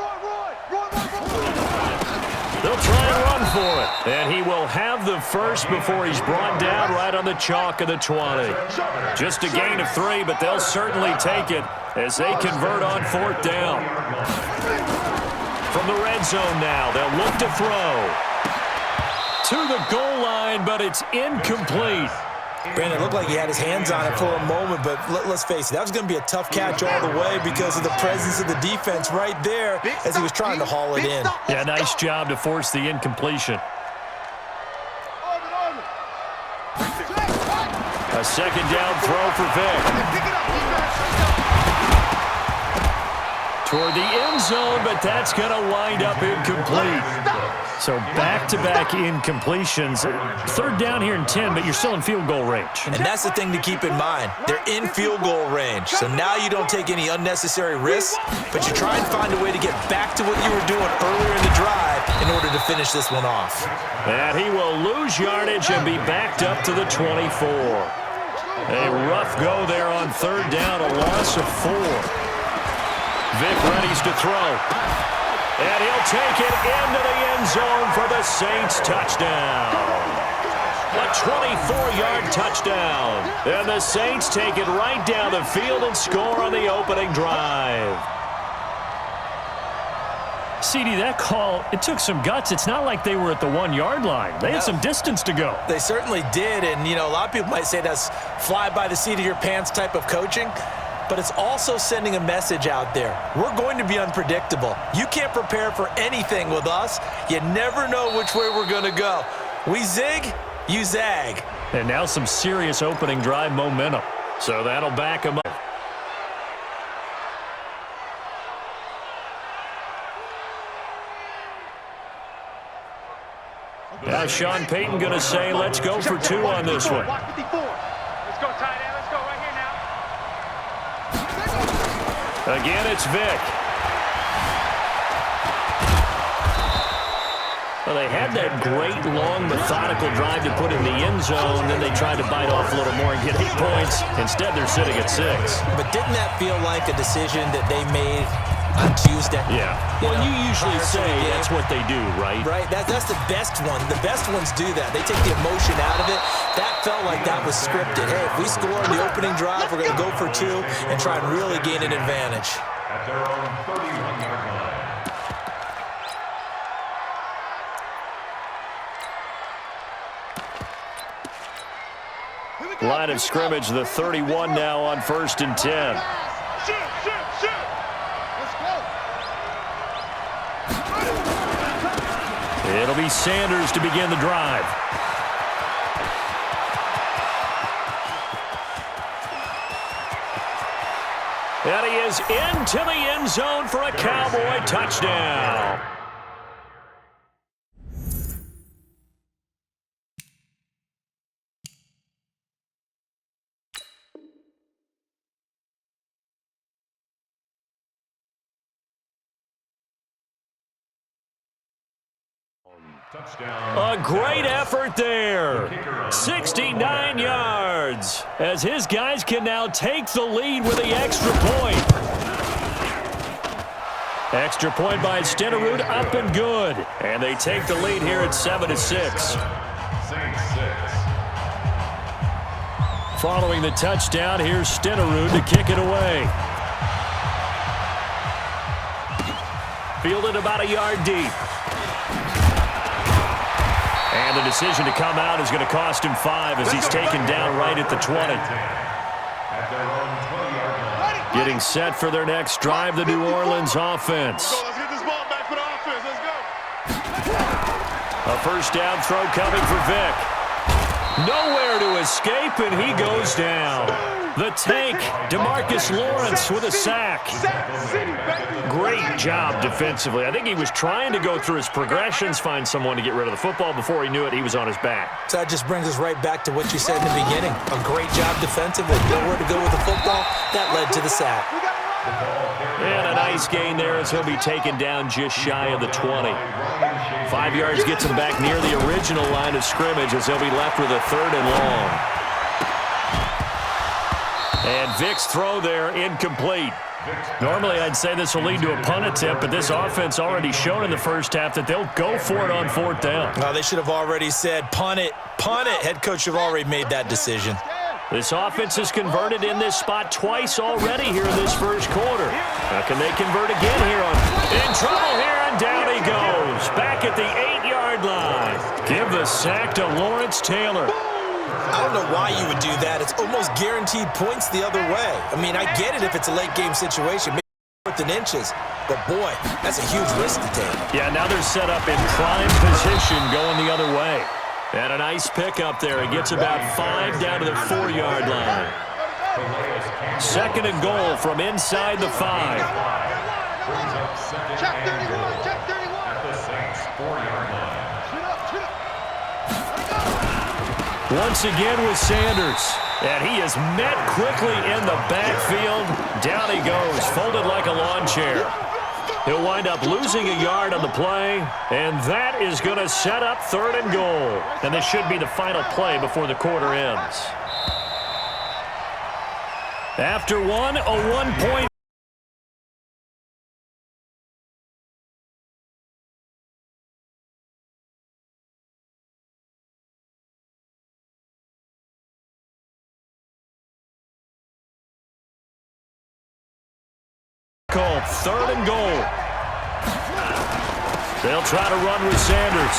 They'll try and run for it. And he will have the first before he's brought down right on the chalk of the 20. Just a gain of 3, but they'll certainly take it as they convert on fourth down. From the red zone now, they'll look to throw. To the goal line, but it's incomplete. Brandon, it looked like he had his hands on it for a moment, but let's face it, that was going to be a tough catch all the way because of the presence of the defense right there as he was trying to haul it in. Yeah, nice job to force the incompletion. A second down throw for Vick. Toward the end zone, but that's going to wind up incomplete. So back-to-back incompletions. Third down here and 10, but you're still in field goal range. And that's the thing to keep in mind. They're in field goal range. So now you don't take any unnecessary risks, but you try and find a way to get back to what you were doing earlier in the drive in order to finish this one off. And he will lose yardage and be backed up to the 24. A rough go there on third down, a loss of 4. Vic readies to throw. And he'll take it into the end zone for the Saints touchdown. A 24-yard touchdown. And the Saints take it right down the field and score on the opening drive. CD, that call, it took some guts. It's not like they were at the 1-yard line. They had some distance to go. They certainly did, and, you know, a lot of people might say that's fly by the seat of your pants type of coaching, but it's also sending a message out there. We're going to be unpredictable. You can't prepare for anything with us. You never know which way we're going to go. We zig, you zag. And now some serious opening drive momentum. So that'll back them up. Now Sean Payton going to say, let's go for 2 on this one. Block 54. Let's go, tight end. Let's go right here now. Again, it's Vic. Well, they had that great, long, methodical drive to put in the end zone. Then they tried to bite off a little more and get 8 points. Instead, they're sitting at 6. But didn't that feel like a decision that they made on Tuesday? Yeah. Well, you usually say that's what they do, right? Right. That's the best one. The best ones do that. They take the emotion out of it. That felt like that was scripted. Hey, if we score on the opening drive, we're going to go for 2 and try and really gain an advantage. At their own 31-yard line. Line of scrimmage, the 31 now on 1st and 10. Shoot, shoot, shoot. Let's go. It'll be Sanders to begin the drive. And he is into the end zone for a Cowboy touchdown. Touchdown. A great effort there. 69 yards as his guys can now take the lead with the extra point. Extra point by Stenerud, up and good. And they take the lead here at 7-6. Saints 6. Following the touchdown, here's Stenerud to kick it away. Fielded about a yard deep. And the decision to come out is going to cost him 5 as he's taken down right at the 20. At their own 20-yard line. Getting set for their next drive, the New Orleans offense. Let's get this ball back for the offense. Let's go. A first down throw coming for Vic. Nowhere to escape, and he goes down. The tank, DeMarcus Lawrence with a sack. Great job defensively. I think he was trying to go through his progressions, find someone to get rid of the football. Before he knew it, he was on his back. So that just brings us right back to what you said in the beginning. A great job defensively. Nowhere to go with the football. That led to the sack. And a nice gain there as he'll be taken down just shy of the 20. 5 yards gets him back near the original line of scrimmage as he'll be left with a 3rd and long. And Vic's throw there incomplete. Normally I'd say this will lead to a punt attempt, but this offense already shown in the first half that they'll go for it on 4th down. Well, they should have already said, punt it, punt it. Head coach should have already made that decision. This offense has converted in this spot twice already here in this first quarter. How can they convert again here on? In trouble here, and down he goes. Back at the 8-yard line. Give the sack to Lawrence Taylor. I don't know why you would do that. It's almost guaranteed points the other way. I mean, I get it if it's a late game situation, maybe 4th and inches. But boy, that's a huge risk to take. Yeah, now they're set up in prime position going the other way. And a nice pickup there. He gets about 5 down to the 4-yard line. 2nd and goal from inside the 5. Check 31, check 31. At the Saints 4-yard line. Once again with Sanders. And he is met quickly in the backfield. Down he goes, folded like a lawn chair. He'll wind up losing a yard on the play, and that is going to set up 3rd and goal. And this should be the final play before the quarter ends. After one, a 1-point call. 3rd and goal. They'll try to run with Sanders.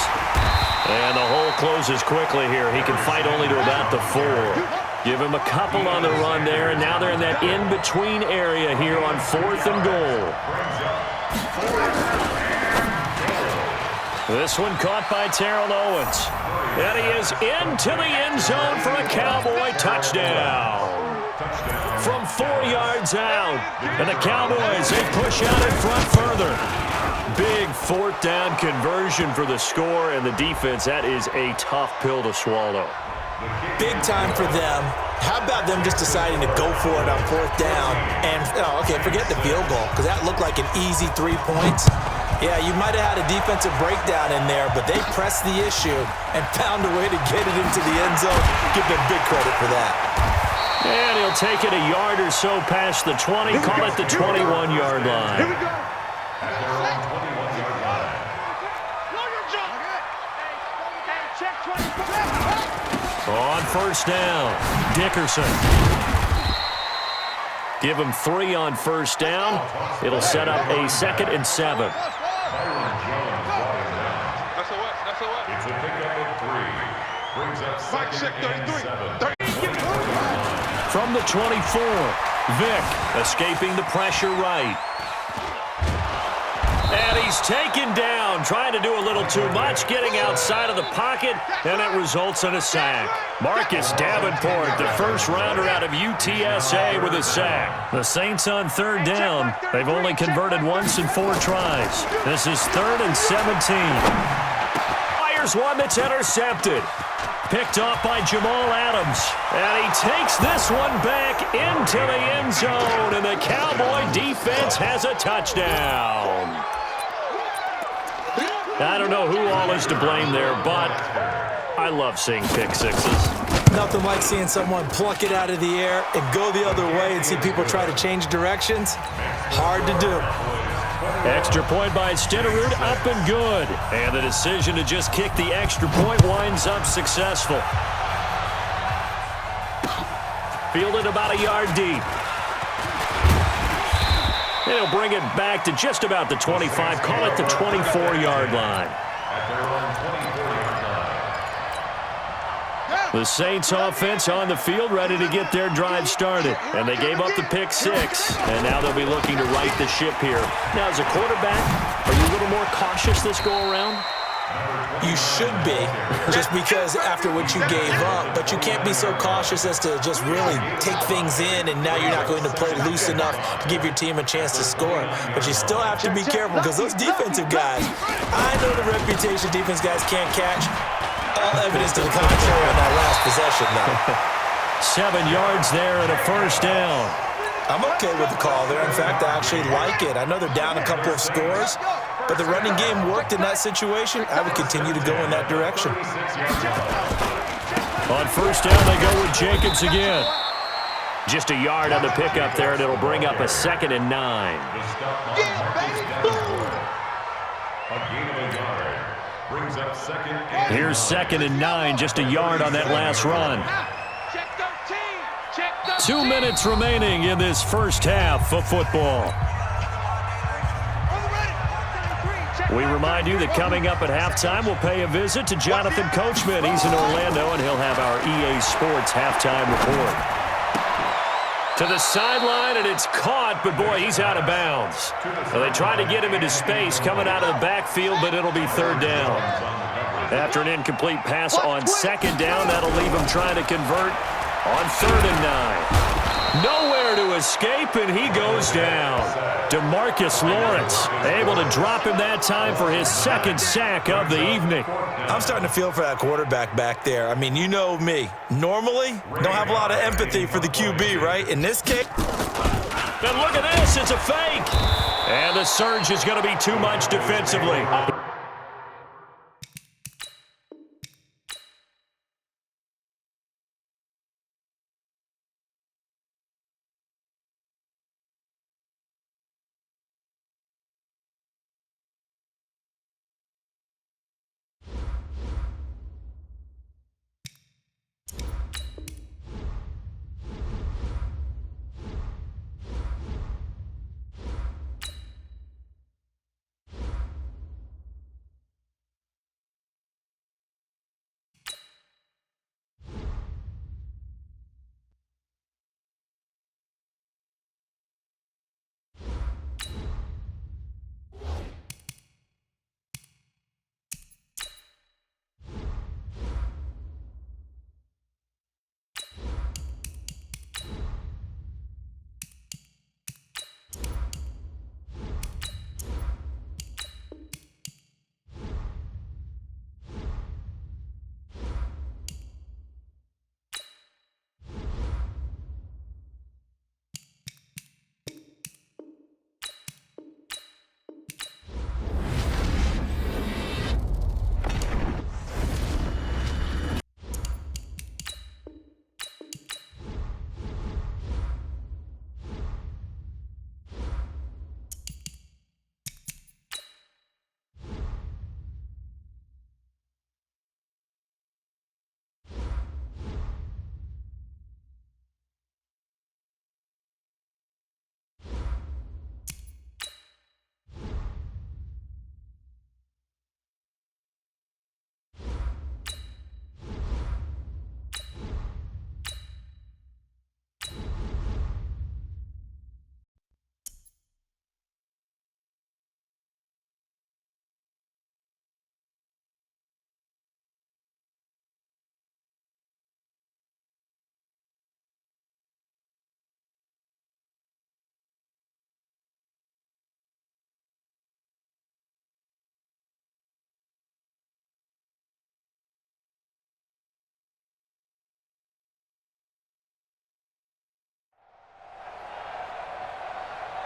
And the hole closes quickly here. He can fight only to about the 4. Give him a couple on the run there, and now they're in that in-between area here on 4th and goal. This one caught by Terrell Owens. And he is into the end zone for a Cowboy touchdown. From 4 yards out. And the Cowboys, they push out in front further. Big 4th down conversion for the score, and the defense, that is a tough pill to swallow. Big time for them. How about them just deciding to go for it on 4th down? And, forget the field goal, because that looked like an easy 3 points. Yeah, you might have had a defensive breakdown in there, but they pressed the issue and found a way to get it into the end zone. Give them big credit for that. And he'll take it a yard or so past the 20, call it the 21-yard line. Here we go. On 1st down, Dickerson. Give him 3 on 1st down. It'll set up a 2nd and 7. It's a pickup of 3. Brings up 2nd and 7. From the 24, Vick escaping the pressure right. And he's taken down, trying to do a little too much, getting outside of the pocket, and it results in a sack. Marcus Davenport, the first rounder out of UTSA, with a sack. The Saints on 3rd down. They've only converted once in 4 tries. This is 3rd and 17. Fires one that's intercepted. Picked off by Jamal Adams. And he takes this one back into the end zone, and the Cowboy defense has a touchdown. I don't know who all is to blame there, but I love seeing pick sixes. Nothing like seeing someone pluck it out of the air and go the other way and see people try to change directions. Hard to do. Extra point by Stenerud, up and good. And the decision to just kick the extra point winds up successful. Fielded about a yard deep. And he'll bring it back to just about the 25. Call it the 24-yard line. The Saints offense on the field, ready to get their drive started. And they gave up the pick 6. And now they'll be looking to right the ship here. Now, as a quarterback, are you a little more cautious this go-around? You should be, just because after what you gave up, but you can't be so cautious as to just really take things in, and now you're not going to play loose enough to give your team a chance to score. But you still have to be careful, because those defensive guys, I know the reputation defense guys can't catch. All evidence to the contrary on that last possession, though. 7 yards there and a first down. I'm okay with the call there. In fact, I actually like it. I know they're down a couple of scores, but the running game worked in that situation. I would continue to go in that direction. On first down, they go with Jacobs again. Just a yard on the pickup there, and it'll bring up a 2nd and 9. Here's 2nd and 9, just a yard on that last run. 2 minutes remaining in this first half of football. We remind you that coming up at halftime, we'll pay a visit to Jonathan Coachman. He's in Orlando, and he'll have our EA Sports halftime report. To the sideline, and it's caught, but boy, he's out of bounds. Well, they try to get him into space coming out of the backfield, but it'll be 3rd down. After an incomplete pass on 2nd down, that'll leave him trying to convert on 3rd and 9. Nowhere to escape, and he goes down. DeMarcus Lawrence able to drop him that time for his second sack of the evening. I'm starting to feel for that quarterback back there. I mean, you know me. Normally, don't have a lot of empathy for the QB, right? In this case. And look at this, it's a fake. And the surge is going to be too much defensively.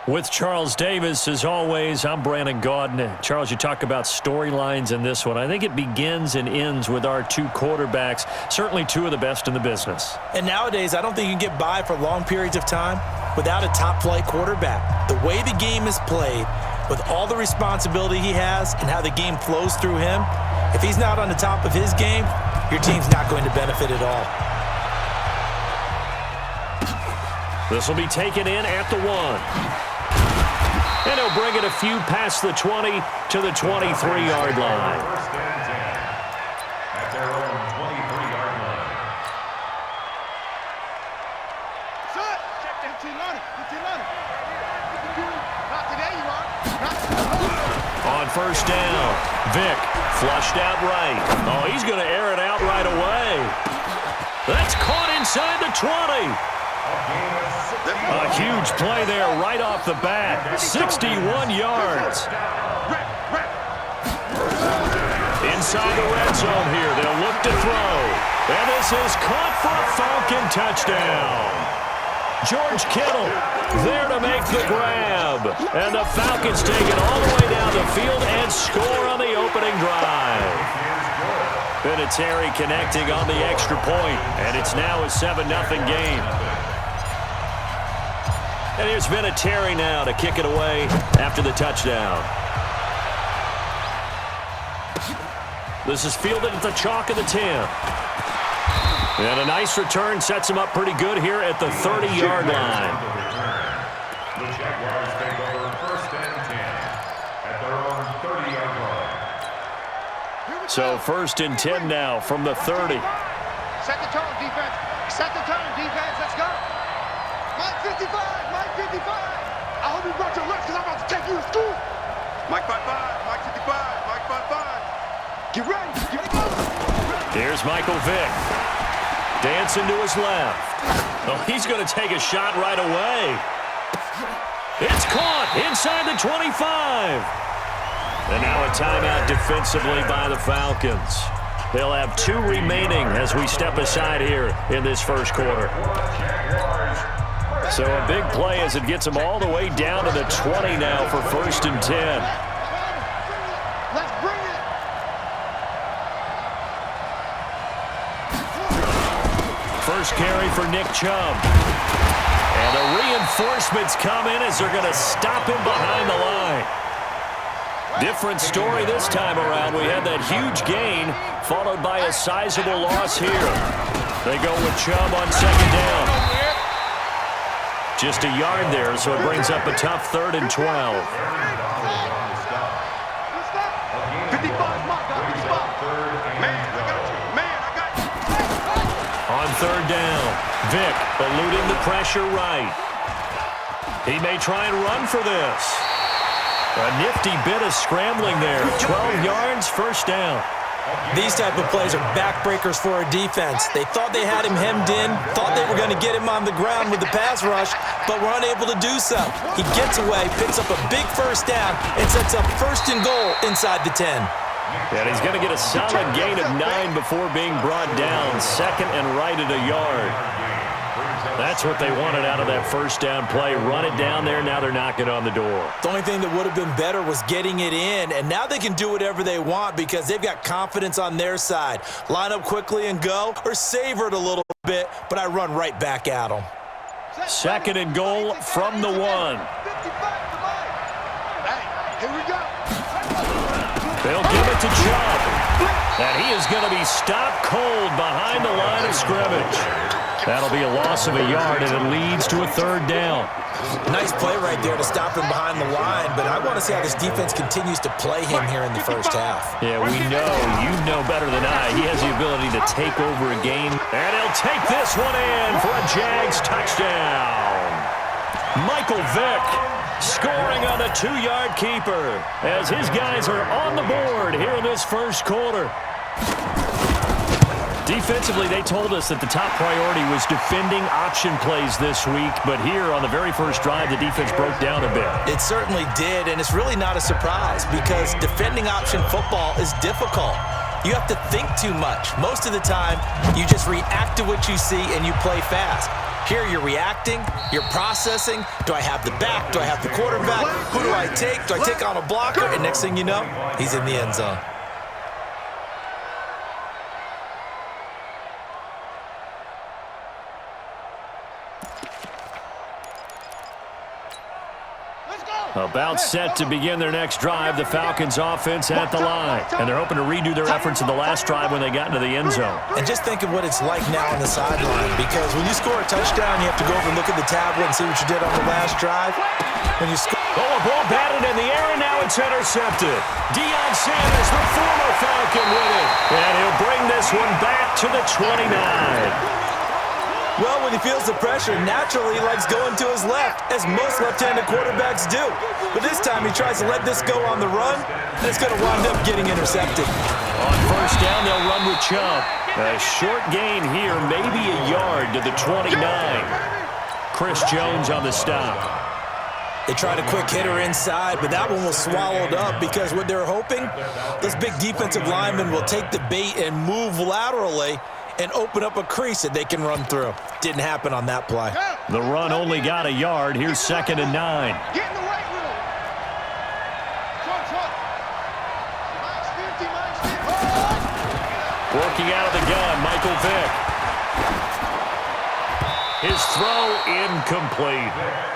With Charles Davis, as always, I'm Brandon Gaudin. Charles, you talk about storylines in this one. I think it begins and ends with our two quarterbacks, certainly two of the best in the business. And nowadays, I don't think you can get by for long periods of time without a top-flight quarterback. The way the game is played, with all the responsibility he has and how the game flows through him, if he's not on the top of his game, your team's not going to benefit at all. This will be taken in at the 1. And he'll bring it a few past the 20 to the 23-yard line. First and 10 at their own 23-yard line. Shut! Check that T-Lunner. Not today, you are. Not On first down, Vick flushed out right. Oh, he's going to air it out right away. That's caught inside the 20. A huge play there right off the bat. 61 yards. Inside the red zone here. They'll look to throw. And this is caught for a Falcon touchdown. George Kittle there to make the grab. And the Falcons take it all the way down the field and score on the opening drive. Vinatieri connecting on the extra point. And it's now a 7-0 game. And here's Vinatieri now to kick it away after the touchdown. This is fielded at the chalk of the 10. And a nice return sets him up pretty good here at the 30-yard line. The Jaguars take over first and 10 at their own 30-yard line. So first and 10 now from the 30. Set the tone, defense. Set the tone, defense. Let's go. Mike 55. Mike 55. I hope you brought your lips because I'm about to take you to school. Mike 55. Mike 55. Mike 55. Get ready. Get ready. Go. Here's Michael Vick. Dancing to his left. Oh, he's going to take a shot right away. It's caught inside the 25. And now a timeout defensively by the Falcons. They'll have 2 remaining as we step aside here in this first quarter. So a big play as it gets them all the way down to the 20 now for 1st and 10. Let's bring it. First carry for Nick Chubb. And the reinforcements come in as they're going to stop him behind the line. Different story this time around. We had that huge gain followed by a sizable loss here. They go with Chubb on 2nd down. Just a yard there, so it brings up a tough 3rd and 12. 55, mark, got the spot. Man, I got you. Man, I got you. On 3rd down, Vick eluding the pressure right. He may try and run for this. A nifty bit of scrambling there. 12 yards, 1st down. These type of plays are backbreakers for a defense. They thought they had him hemmed in, thought they were going to get him on the ground with the pass rush, but were unable to do so. He gets away, picks up a big 1st down, and sets up 1st and goal inside the 10. And he's going to get a solid gain of 9 before being brought down. 2nd and right at a yard. That's what they wanted out of that 1st down play. Run it down there. Now they're knocking on the door. The only thing that would have been better was getting it in, and now they can do whatever they want because they've got confidence on their side. Line up quickly and go, or savor it a little bit, but I run right back at them. 2nd and goal from the 1. Hey, here we go. They'll give it to Chubb. And he is going to be stopped cold behind the line of scrimmage. That'll be a loss of a yard, and it leads to a 3rd down. Nice play right there to stop him behind the line, but I want to see how this defense continues to play him here in the 1st half. Yeah, we know. You know better than I. He has the ability to take over a game. And he'll take this one in for a Jags touchdown. Michael Vick scoring on the 2-yard keeper as his guys are on the board here in this first quarter. Defensively, they told us that the top priority was defending option plays this week, but here on the very first drive, the defense broke down a bit. It certainly did, and it's really not a surprise because defending option football is difficult. You have to think too much. Most of the time, you just react to what you see and you play fast. Here you're reacting, you're processing. Do I have the back? Do I have the quarterback? Who do I take? Do I take on a blocker? And next thing you know, he's in the end zone. About set to begin their next drive, the Falcons offense at the line. And they're hoping to redo their efforts in the last drive when they got into the end zone. And just think of what it's like now on the sideline, because when you score a touchdown, you have to go over and look at the tablet and see what you did on the last drive. When you score... Oh, a ball batted in the air, and now it's intercepted. Deion Sanders, the former Falcon, with it. And he'll bring this one back to the 29. Well, when he feels the pressure, naturally he likes going to his left, as most left-handed quarterbacks do. But this time he tries to let this go on the run, and it's going to wind up getting intercepted. On 1st down, they'll run with Chubb. A short gain here, maybe a yard to the 29. Chris Jones on the stop. They tried a quick hitter inside, but that one was swallowed up because what they're hoping, those big defensive linemen will take the bait and move laterally and open up a crease that they can run through. Didn't happen on that play. The run only got a yard. Here's 2nd and 9. Get in the right room. Truck. Max 50. Working out of the gun, Michael Vick. His throw incomplete.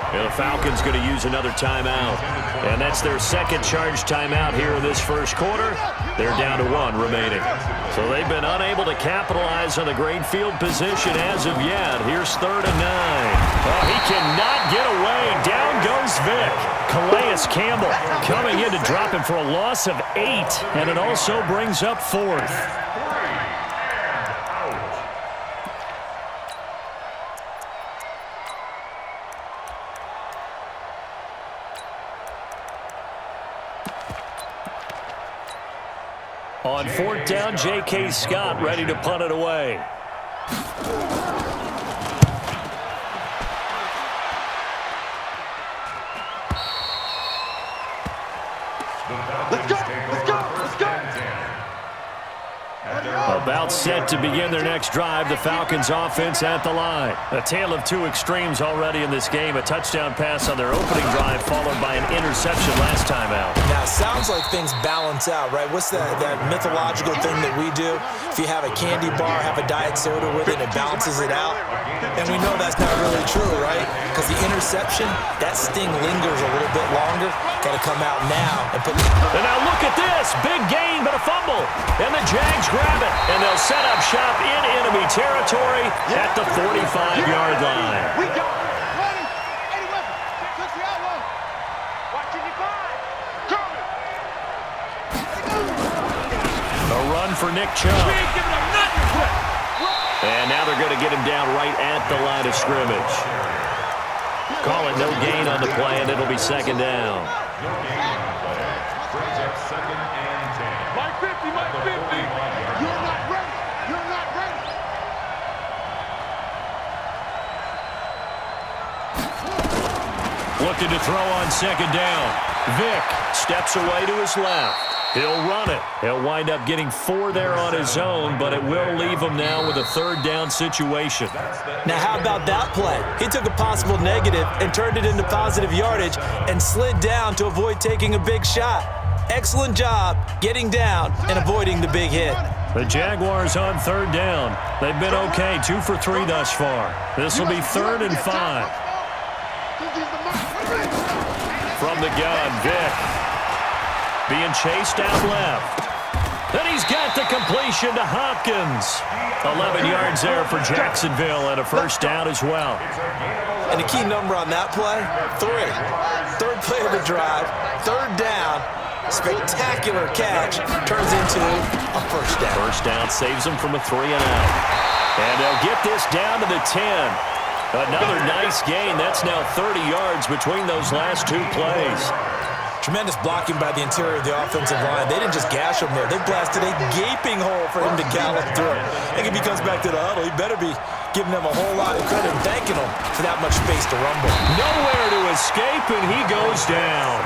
And the Falcons going to use another timeout. And that's their 2nd charge timeout here in this first quarter. They're down to 1 remaining. So they've been unable to capitalize on the great field position as of yet. Here's 3rd and 9. Oh, he cannot get away. Down goes Vick. Calais Campbell coming in to drop him for a loss of 8. And it also brings up 4th. On 4th down, J.K. Scott ready to punt it away. About set to begin their next drive, the Falcons offense at the line. A tale of two extremes already in this game. A touchdown pass on their opening drive followed by an interception last time out. Now, it sounds like things balance out, right? What's that mythological thing that we do? If you have a candy bar, have a diet soda with it, it balances it out. And we know that's not really true, right? Because the interception, that sting lingers a little bit longer. Got to come out now and put... And now look at this. Big gain, but a fumble. And the Jags grab it. And they'll set up shop in enemy territory at the 45-yard line. We got it. Ready. 80 weapons. Touch the outlaw. Watching you five. Coming. A run for Nick Chubb. We ain't giving up nothing quick. And now they're going to get him down right at the line of scrimmage. Call it no gain on the play, and it'll be second down. No gain on the play. Brings up 2nd and 10. Mike 50, Mike 50. You're not ready. You're not ready. Looking to throw on second down. Vick steps away to his left. He'll run it. He'll wind up getting 4 there on his own, but it will leave him now with a third down situation. Now, how about that play? He took a possible negative and turned it into positive yardage and slid down to avoid taking a big shot. Excellent job getting down and avoiding the big hit. The Jaguars on third down. They've been okay, 2 for 3 thus far. This will be 3rd and 5. From the gun, Vick. Being chased out left. And he's got the completion to Hopkins. 11 yards there for Jacksonville and a first down as well. And the key number on that play, 3. Third play of the drive, third down, spectacular catch, turns into a first down. First down saves them from a 3 and out. And they'll get this down to the 10. Another nice gain. That's now 30 yards between those last 2 plays. Tremendous blocking by the interior of the offensive line. They didn't just gash him there. They blasted a gaping hole for him to gallop through. I think if he comes back to the huddle, he better be giving them a whole lot of credit and thanking them for that much space to rumble. Nowhere to escape, and he goes down.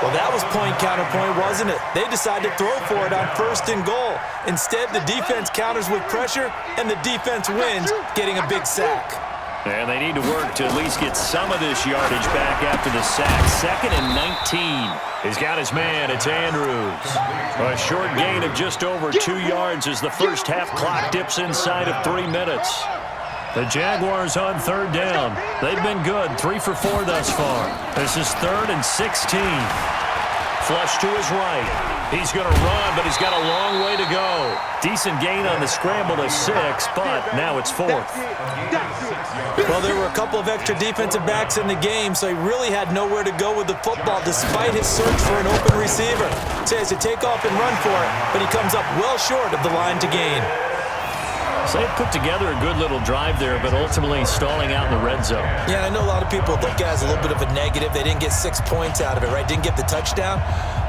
Well, that was point counterpoint, wasn't it? They decided to throw for it on 1st and goal. Instead, the defense counters with pressure, and the defense wins, getting a big sack. And they need to work to at least get some of this yardage back after the sack. 2nd and 19. He's got his man. It's Andrews. A short gain of just over 2 yards as the first half clock dips inside of 3 minutes. The Jaguars on third down. They've been good, 3 for 4 thus far. This is 3rd and 16. Flush to his right. He's going to run, but he's got a long way to go. Decent gain on the scramble to 6, but now it's 4th. Well, there were a couple of extra defensive backs in the game, so he really had nowhere to go with the football despite his search for an open receiver. So he has to take off and run for it, but he comes up well short of the line to gain. So they put together a good little drive there, but ultimately stalling out in the red zone. Yeah, I know a lot of people look at it as a little bit of a negative. They didn't get 6 points out of it, right? Didn't get the touchdown.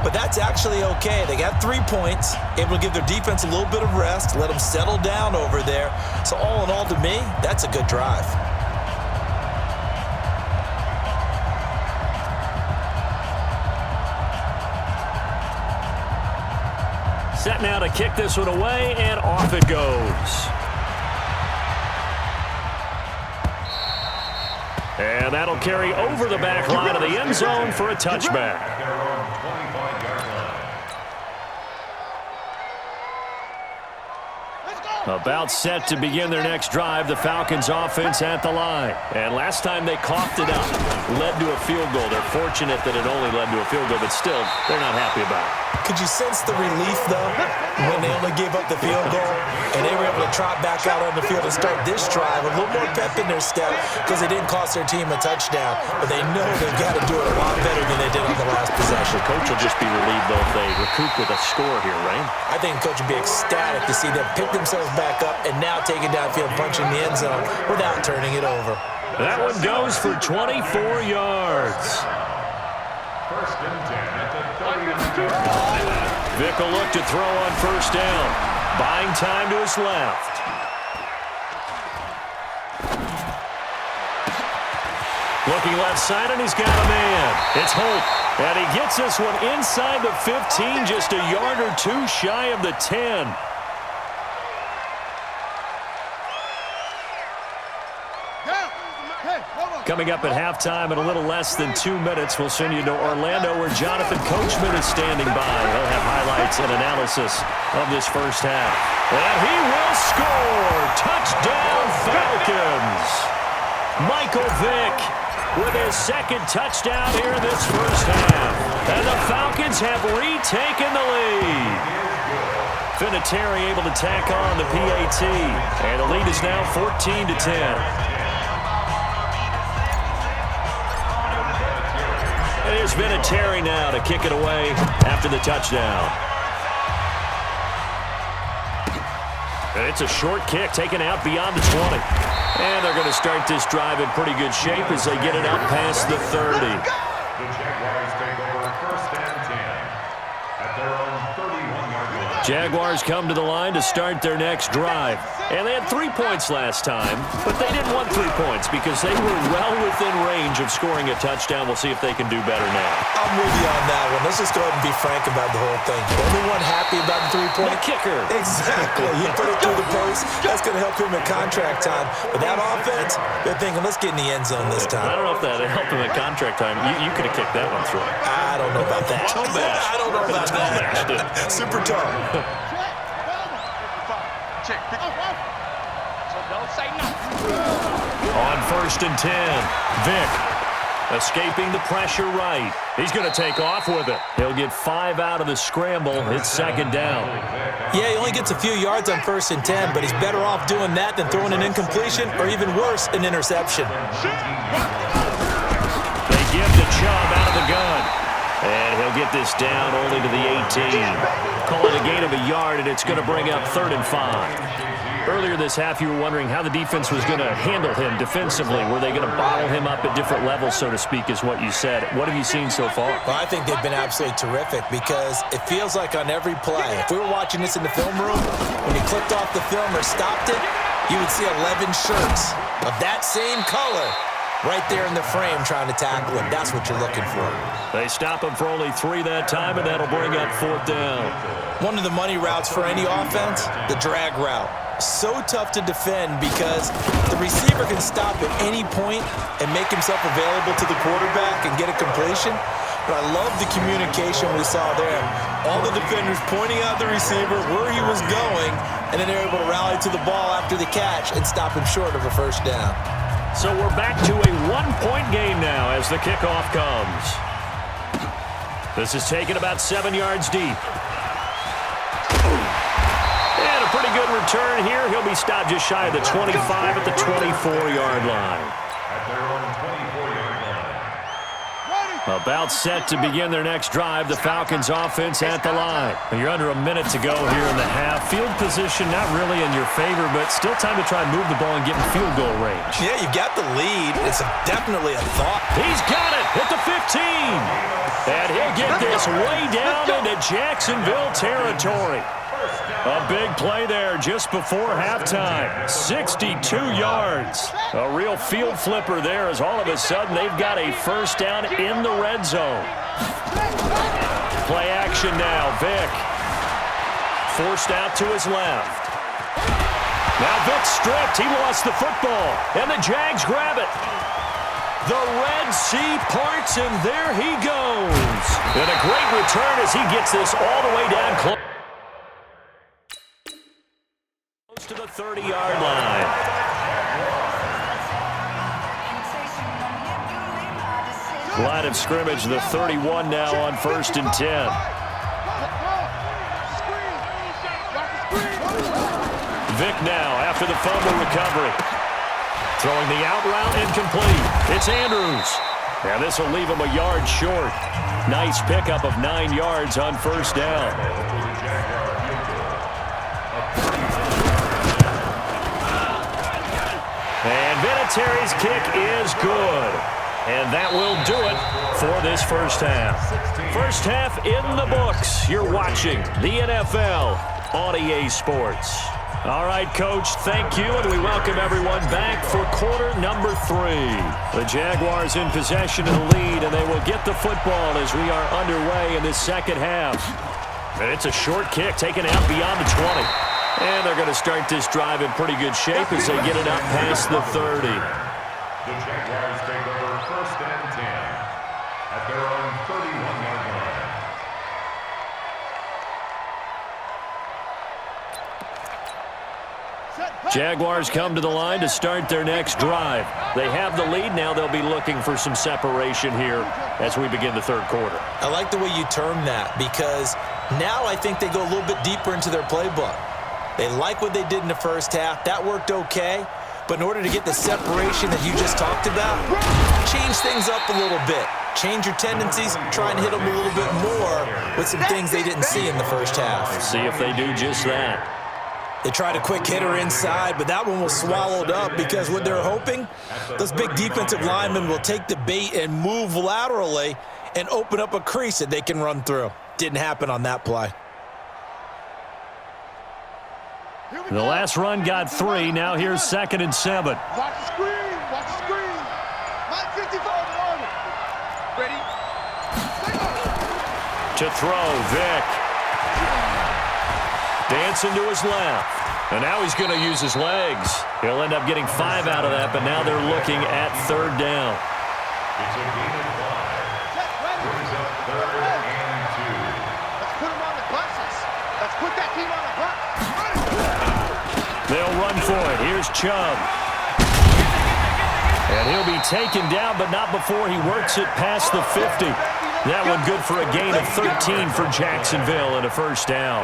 But that's actually okay. They got 3 points, able to give their defense a little bit of rest, let them settle down over there. So all in all, to me, that's a good drive. Set now to kick this one away, and off it goes. And that'll carry over the back line of the end zone for a touchback. About set to begin their next drive, the Falcons offense at the line. And last time they coughed it up, led to a field goal. They're fortunate that it only led to a field goal, but still, they're not happy about it. Could you sense the relief, though, when they only gave up the field goal and they were able to trot back out on the field and start this drive a little more pep in their step because it didn't cost their team a touchdown, but they know they've got to do it a lot better than they did on the last possession. The coach will just be relieved, though, if they recoup with a score here, right? I think the coach would be ecstatic to see them pick themselves back up and now take it downfield, punching the end zone without turning it over. That one goes for 24 yards. 1st and 10 at the 30-yard line. Vick will look to throw on 1st down. Buying time to his left. Looking left side, and he's got a man. It's Holt. And he gets this one inside the 15, just a yard or 2 shy of the 10. Coming up at halftime in a little less than 2 minutes, we'll send you to Orlando where Jonathan Coachman is standing by. He'll have highlights and analysis of this first half. And he will score! Touchdown Falcons! Michael Vick with his second touchdown here in this first half. And the Falcons have retaken the lead. Vinatieri able to tack on the PAT. And the lead is now 14-10. Here's Vinatieri now to kick it away after the touchdown. And it's a short kick taken out beyond the 20. And they're going to start this drive in pretty good shape as they get it up past the 30. The Jaguars take over first and 10 at their own 31-yard line. Jaguars come to the line to start their next drive. And they had 3 points last time, but they didn't want 3 points because they were well within range of scoring a touchdown. We'll see if they can do better now. I'm with you on that one. Let's just go ahead and be frank about the whole thing. Everyone happy about the 3-point? The kicker. Exactly. He put it through the post. That's going to help him in contract time. But that offense, they're thinking, let's get in the end zone this time. I don't know if that helped him in contract time. You could have kicked that one through. I don't know about that. I don't know about that. Super tough. Check. So don't say nothing. On first and 10, Vick escaping the pressure right. He's going to take off with it. He'll get 5 out of the scramble. It's second down. Yeah, he only gets a few yards on first and 10, but he's better off doing that than throwing an incompletion or even worse, an interception. They give the Chubb out of the gun. And he'll get this down only to the 18. Call it a gain of a yard, and it's going to bring up 3rd and 5. Earlier this half, you were wondering how the defense was going to handle him defensively. Were they going to bottle him up at different levels, so to speak, is what you said. What have you seen so far? Well, I think they've been absolutely terrific because it feels like on every play, if we were watching this in the film room, when he clicked off the film or stopped it, you would see 11 shirts of that same color right there in the frame trying to tackle him. That's what you're looking for. They stop him for only 3 that time, and that'll bring up 4th down. One of the money routes for any offense, the drag route. So tough to defend because the receiver can stop at any point and make himself available to the quarterback and get a completion. But I love the communication we saw there. All the defenders pointing out the receiver, where he was going, and then they're able to rally to the ball after the catch and stop him short of a first down. So we're back to a 1-point game now as the kickoff comes. This is taken about 7 yards deep. And a pretty good return here. He'll be stopped just shy of the 25 at the 24-yard line. At their own 24-yard line. About set to begin their next drive, the Falcons offense at the line. You're under a minute to go here in the half. Field position not really in your favor, but still time to try and move the ball and get in field goal range. Yeah, you've got the lead. It's definitely a thought. He's got it at the 15. And he'll get this way down into Jacksonville territory. A big play there just before halftime. 62 yards. A real field flipper there as all of a sudden they've got a first down in the red zone. Play action now. Vick forced out to his left. Now Vick stripped. He lost the football. And the Jags grab it. The Red Sea parts, and there he goes. And a great return as he gets this all the way down close to the 30-yard line. Line of scrimmage, the 31 now on first and 10. Vick now after the fumble recovery. Throwing the out route incomplete. It's Andrews. Now this will leave him a yard short. Nice pickup of 9 yards on first down. And Vinatieri's kick is good. And that will do it for this first half. First half in the books. You're watching the NFL on EA Sports. All right, Coach, thank you, and we welcome everyone back for quarter number 3. The Jaguars in possession of the lead, and they will get the football as we are underway in this second half. And it's a short kick taken out beyond the 20. And they're going to start this drive in pretty good shape as they get it up past the 30. The Jaguars take over 1st and 10 at their own 31-yard line. Jaguars come to the line to start their next drive. They have the lead. Now they'll be looking for some separation here as we begin the third quarter. I like the way you term that because now I think they go a little bit deeper into their playbook. They like what they did in the first half. That worked okay. But in order to get the separation that you just talked about, change things up a little bit. Change your tendencies, try and hit them a little bit more with some things they didn't see in the first half. See if they do just that. They tried a quick hitter inside, but that one was swallowed up because what they're hoping, those big defensive linemen will take the bait and move laterally and open up a crease that they can run through. Didn't happen on that play. The last run got 3. Now here's 2nd and 7. Watch the screen. Watch the screen. Mike 54 on it. Ready? To throw, Vic. Dancing to his left. And now he's going to use his legs. He'll end up getting 5 out of that, but now they're looking at 3rd down. It's a gain of 5. Brings up 3rd and 2. Let's put him on the buses. Let's put that team on the bus. They'll run for it. Here's Chubb. And he'll be taken down, but not before he works it past the 50. That one good for a gain of 13 for Jacksonville and a 1st down.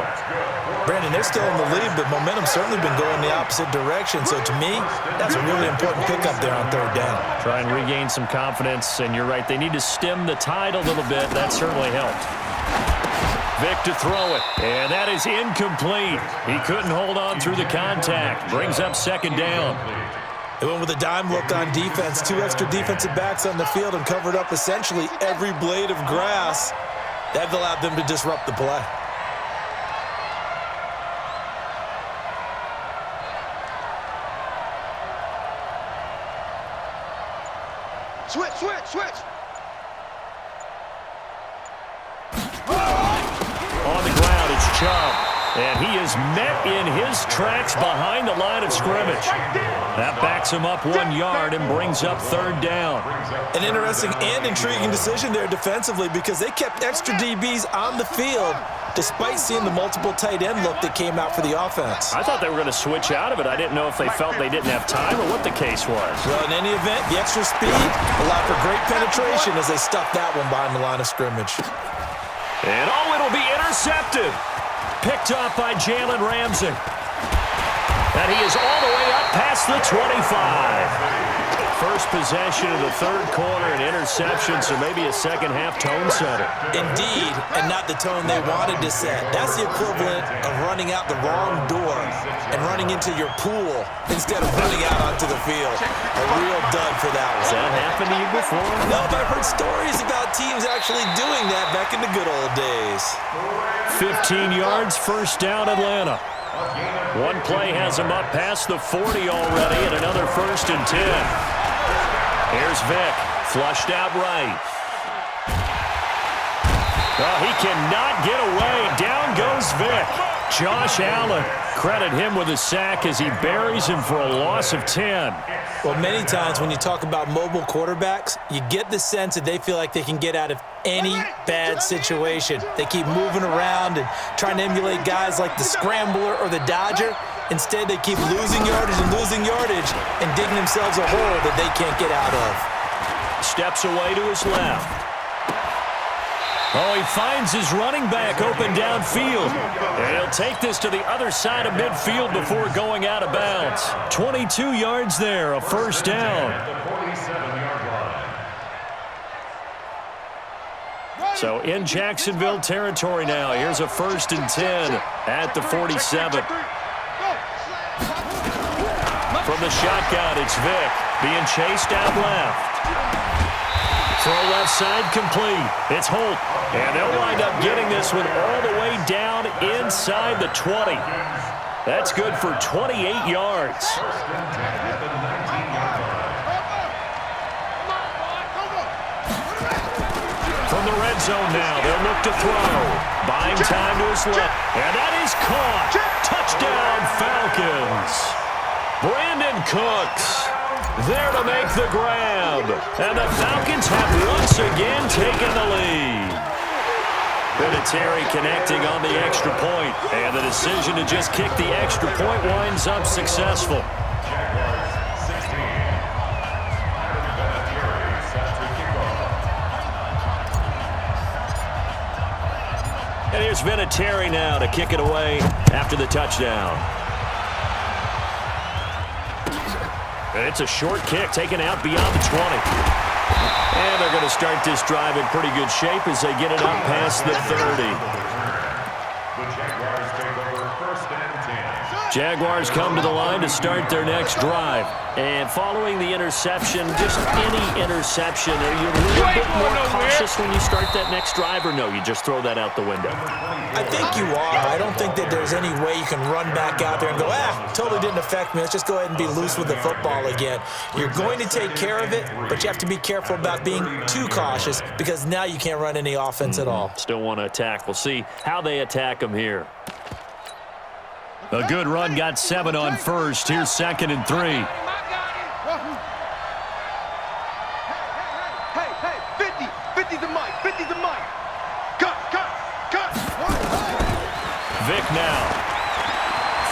Brandon, they're still in the lead, but momentum's certainly been going the opposite direction. So to me, that's a really important pickup there on 3rd down. Try and regain some confidence, and you're right. They need to stem the tide a little bit. That certainly helped. Vic to throw it, and that is incomplete. He couldn't hold on through the contact. Brings up 2nd down. They went with a dime look on defense. 2 extra defensive backs on the field and covered up essentially every blade of grass. That allowed them to disrupt the play. Switch. On the ground, it's Chubb. And he is met in his tracks behind the line of scrimmage. That backs him up 1 yard and brings up 3rd down. An interesting and intriguing decision there defensively because they kept extra DBs on the field despite seeing the multiple tight end look that came out for the offense. I thought they were going to switch out of it. I didn't know if they felt they didn't have time or what the case was. Well, in any event, the extra speed allowed for great penetration as they stuffed that one behind the line of scrimmage. And it'll be intercepted. Picked up by Jalen Ramsey. And he is all the way up past the 25. First possession of the 3rd quarter, an interception, so maybe a second-half tone setter. Indeed, and not the tone they wanted to set. That's the equivalent of running out the wrong door and running into your pool instead of running out onto the field. A real dud for that one. Has that happened to you before? No, but I've heard stories about teams actually doing that back in the good old days. 15 yards, 1st down, Atlanta. One play has him up past the 40 already, and another 1st and 10. Here's Vic, flushed out right. Oh, he cannot get away. Down goes Vic. Josh Allen, credit him with a sack as he buries him for a loss of 10. Well, many times when you talk about mobile quarterbacks, you get the sense that they feel like they can get out of any bad situation. They keep moving around and trying to emulate guys like the Scrambler or the Dodger. Instead, they keep losing yardage and digging themselves a hole that they can't get out of. Steps away to his left. Oh, he finds his running back open downfield. And he'll take this to the other side of midfield before going out of bounds. 22 yards there, a 1st down. So in Jacksonville territory now. Here's a 1st and 10 at the 47. From the shotgun, it's Vic being chased out left. Throw left side complete. It's Holt. And they'll wind up getting this one all the way down inside the 20. That's good for 28 yards. From the red zone now, they'll look to throw. Buying time to his left. And that is caught. Touchdown, Falcons. Brandon Cooks. There to make the grab. And the Falcons have once again taken the lead. Vinatieri connecting on the extra point. And the decision to just kick the extra point winds up successful. Jaguars 16. Adam Vinatieri set to kick off. And here's Vinatieri now to kick it away after the touchdown. And it's a short kick taken out beyond the 20. And they're going to start this drive in pretty good shape as they get it up past the 30. The Jaguars take over first and 10. Jaguars come to the line to start their next drive. And following the interception, just any interception, are you a little bit more cautious when you start that next drive, or no, you just throw that out the window? I think you are. I don't think that there's any way you can run back out there and go, totally didn't affect me. Let's just go ahead and be loose with the football again. You're going to take care of it, but you have to be careful about being too cautious because now you can't run any offense at all. Still want to attack. We'll see how they attack them here. A good run, got 7 on first. Here's 2nd and 3. Hey, 50 the mic, 50 the mic. Cut. Vic now.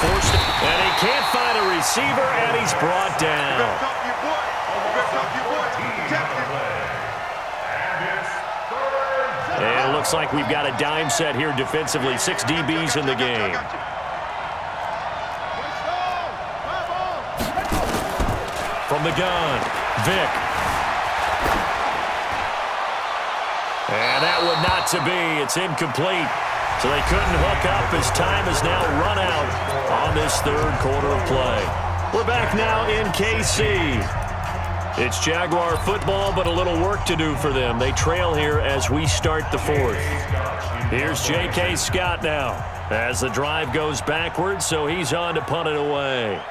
Forced it, and he can't find a receiver, and he's brought down. And it looks like we've got a dime set here defensively. 6 DBs in the game. From the gun, Vic. And that one not to be. It's incomplete. So they couldn't hook up as time has now run out on this third quarter of play. We're back now in KC. It's Jaguar football, but a little work to do for them. They trail here as we start the fourth. Here's J.K. Scott now as the drive goes backwards, so he's on to punt it away.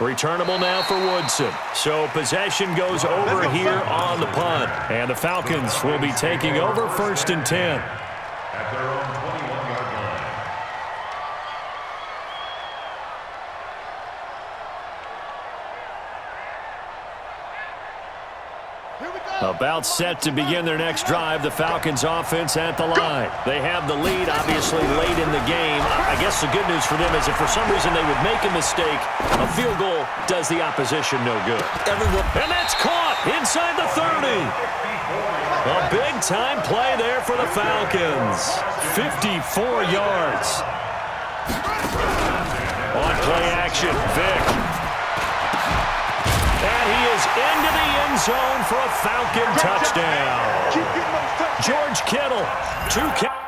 Returnable now for Woodson. So possession goes over here on the punt. And the Falcons will be taking over 1st and 10. At their own 21-yard line. About set to begin their next drive, the Falcons offense at the line. They have the lead, obviously, late in the game. I guess the good news for them is if for some reason they would make a mistake, a field goal does the opposition no good. And that's caught inside the 30. A big-time play there for the Falcons. 54 yards. On play action, Vic. And he is into the end zone for a Falcon touchdown. George Kittle, 2 catches.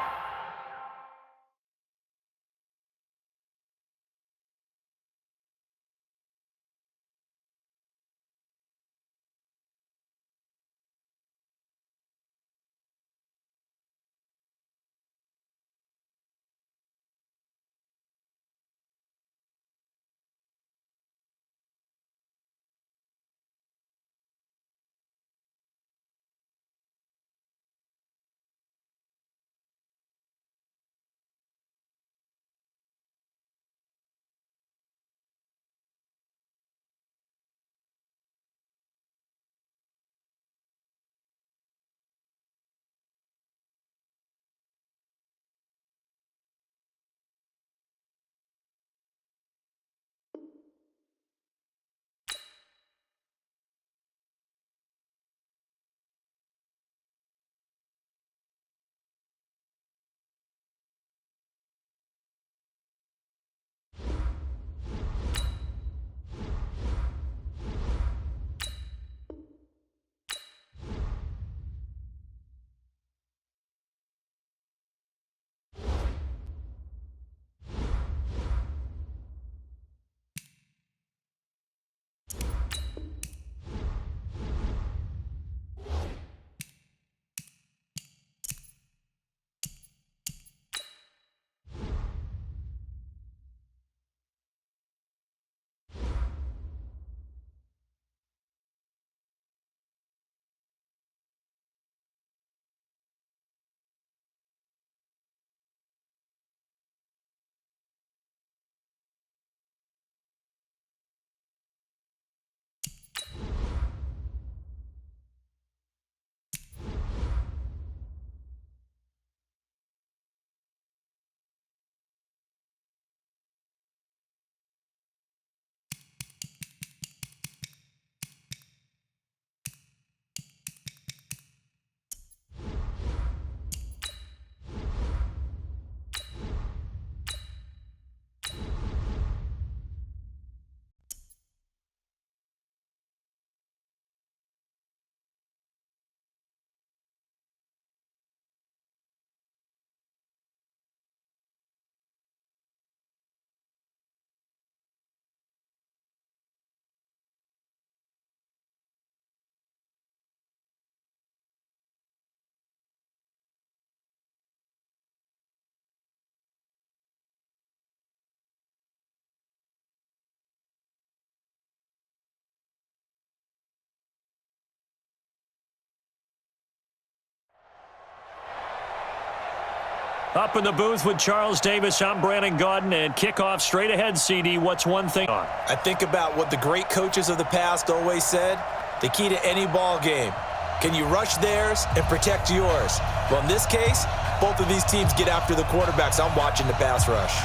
Up in the booth with Charles Davis, I'm Brandon Gaudin, and kickoff straight ahead, CD. What's one thing? I think about what the great coaches of the past always said. The key to any ball game. Can you rush theirs and protect yours? Well, in this case, both of these teams get after the quarterbacks. I'm watching the pass rush.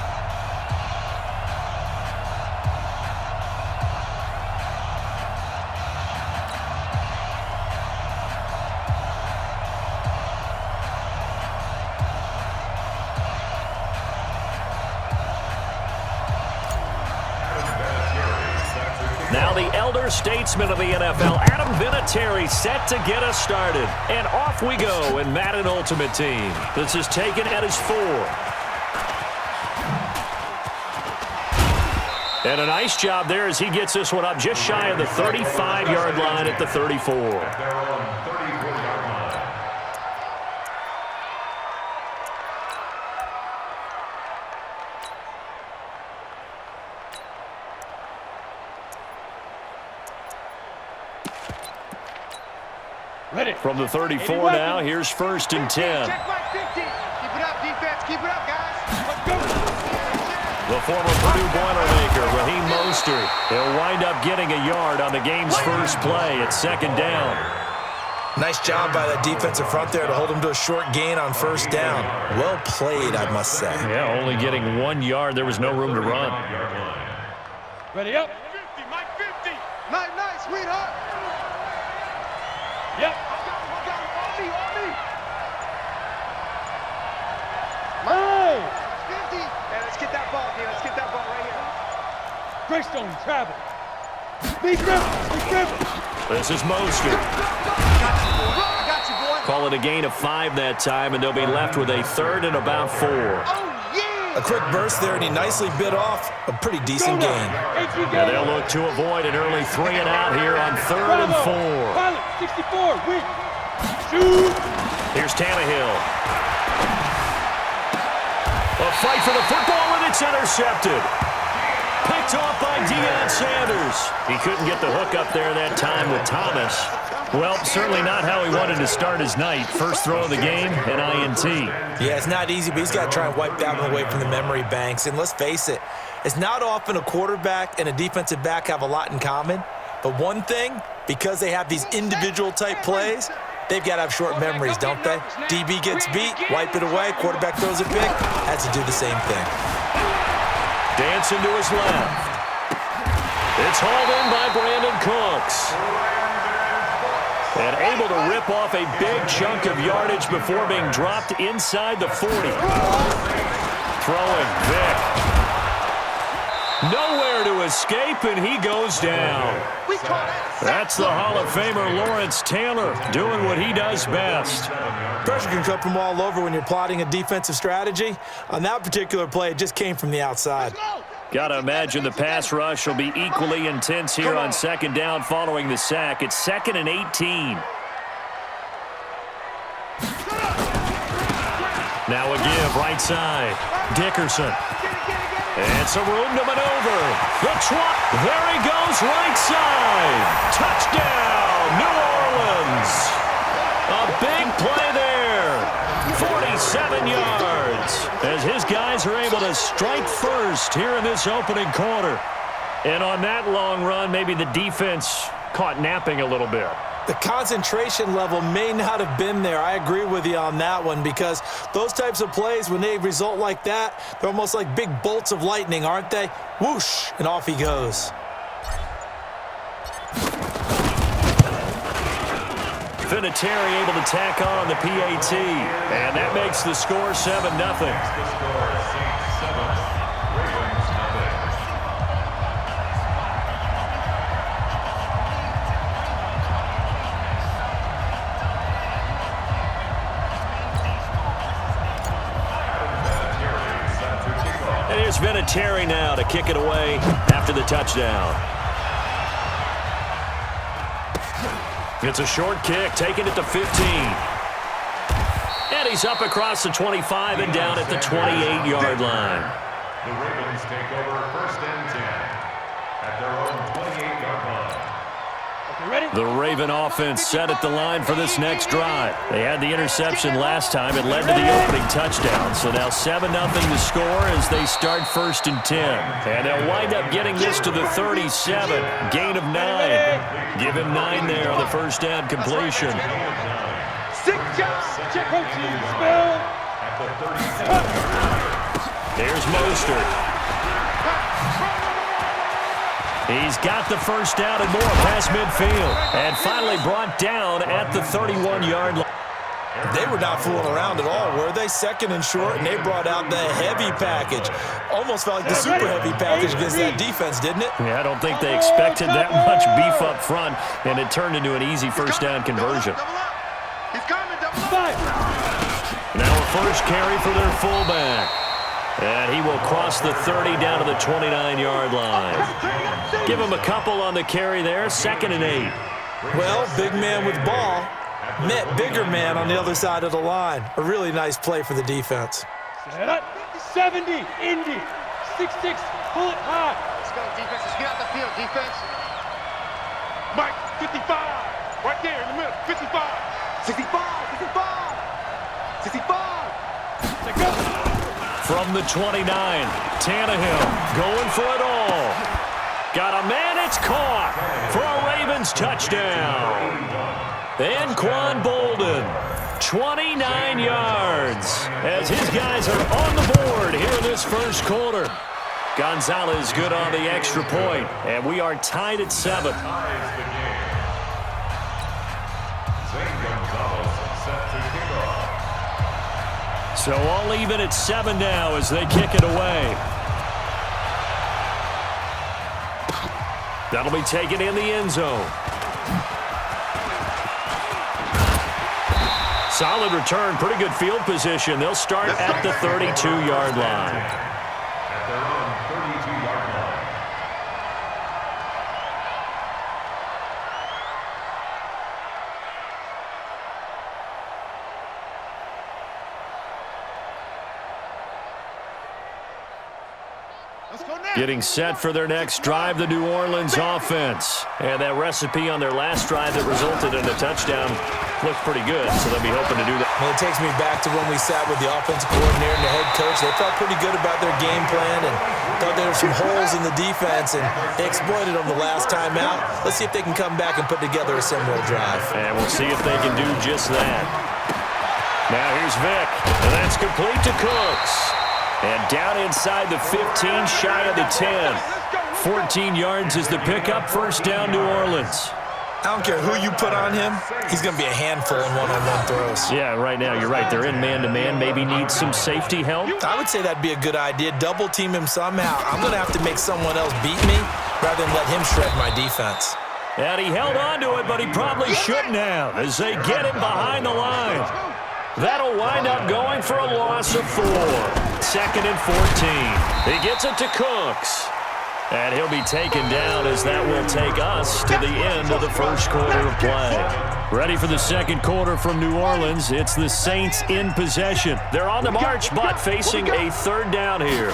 Now the elder statesman of the NFL, Adam Vinatieri, set to get us started. And off we go in Madden Ultimate Team. This is taken at his 4. And a nice job there as he gets this one up just shy of the 35-yard line at the 34. Ready. From the 34 now, here's 1st and 10. Check my 50. Keep it up, defense. Keep it up, guys. Let's go. The former Purdue Boilermaker, Raheem Mostert. He'll wind up getting a yard on the game's first play at 2nd down. Nice job by that defensive front there to hold him to a short gain on 1st down. Well played, I must say. Yeah, only getting 1 yard. There was no room to run. Ready up. 50, Mike 50. Nice, sweetheart. Yep. On me. Mine. 50. Man, let's get that ball, dude. Let's get that ball right here. Greystone, travel. Be careful. This is Mostert. I got you, boy. Call it a gain of 5 that time, and they'll be left with a 3rd and about 4. A quick burst there, and he nicely bit off a pretty decent gain. And they'll look to avoid an early 3 and out here on 3rd and 4. Pilot, 64, win. Shoot. Here's Tannehill. A fight for the football, and it's intercepted. Picked off by Deion Sanders. He couldn't get the hook up there that time with Thomas. Well, certainly not how he wanted to start his night. First throw of the game, an INT. Yeah, it's not easy, but he's got to try and wipe that one away from the memory banks. And let's face it, it's not often a quarterback and a defensive back have a lot in common. But one thing, because they have these individual type plays, they've got to have short memories, don't they? DB gets beat, wipe it away, quarterback throws a pick, has to do the same thing. Dancing to his left. It's hauled in by Brandon Cooks. And able to rip off a big chunk of yardage before being dropped inside the 40. Throwing Vic. Nowhere to escape, and he goes down. That's the Hall of Famer Lawrence Taylor doing what he does best. Pressure can come from all over when you're plotting a defensive strategy. On that particular play, it just came from the outside. Got to imagine the pass rush will be equally intense here on 2nd down following the sack. It's 2nd and 18. Now a give right side. Dickerson. And some room to maneuver. The trot. There he goes right side. Touchdown, New Orleans. A big play there. 47 yards as his guys are able to strike first here in this opening quarter. And on that long run, maybe the defense caught napping a little bit. The concentration level may not have been there. I agree with you on that one because those types of plays, when they result like that, they're almost like big bolts of lightning, aren't they? Whoosh, and off he goes. Vinatieri able to tack on the PAT, and that makes the score 7-0. And here's Vinatieri now to kick it away after the touchdown. It's a short kick, taking it to 15. And he's up across the 25 and down at the 28-yard line. The Ravens take over 1st and 10 at their own 28-yard line. The Raven offense set at the line for this next drive. They had the interception last time. It led to the opening touchdown. So now 7-0 to score as they start 1st and 10. And they'll wind up getting this to the 37. Gain of 9. Give him 9 there on the first down completion. Here's Mostert. He's got the first down and more past midfield. And finally brought down at the 31-yard line. They were not fooling around at all, were they? 2nd and short, and they brought out the heavy package. Almost felt like the super heavy package against that defense, didn't it? Yeah, I don't think they expected that much beef up front, and it turned into an easy first down conversion. Now a first carry for their fullback. And he will cross the 30 down to the 29-yard line. Give him a couple on the carry there. 2nd and 8. Well, big man with ball met bigger man on the other side of the line. A really nice play for the defense. 70, Indy, 6-6, pull it high. Let's go, defense. Let's get out the field, defense. Mike, 55, right there in the middle, 55. 65, 65, 65. Let's go. From the 29, Tannehill going for it all. Got a man, it's caught for a Ravens touchdown. And Quan Bolden, 29 yards, as his guys are on the board here in this first quarter. Gonzalez good on the extra point, and we are tied at 7. So all even at 7 now as they kick it away. That'll be taken in the end zone. Solid return, pretty good field position. They'll start at the 32-yard line. At their own 32-yard line. Getting set for their next drive, the New Orleans offense. And that recipe on their last drive that resulted in a touchdown looked pretty good, so they'll be hoping to do that. Well, it takes me back to when we sat with the offensive coordinator and the head coach. They felt pretty good about their game plan and thought there were some holes in the defense, and they exploited them the last time out. Let's see if they can come back and put together a similar drive. And we'll see if they can do just that. Now here's Vick, and that's complete to Cooks. And down inside the 15, shy of the 10. 14 yards is the pickup, first down New Orleans. I don't care who you put on him, he's going to be a handful in one-on-one throws. Yeah, right now, you're right. They're in man-to-man, maybe need some safety help. I would say that'd be a good idea. Double team him somehow. I'm going to have to make someone else beat me rather than let him shred my defense. And he held on to it, but he probably shouldn't have as they get him behind the line. That'll wind up going for a loss of 4. 2nd and 14. He gets it to Cooks. And he'll be taken down as that will take us to the end of the first quarter of play. Ready for the second quarter from New Orleans. It's the Saints in possession. They're on the march, but facing a third down here.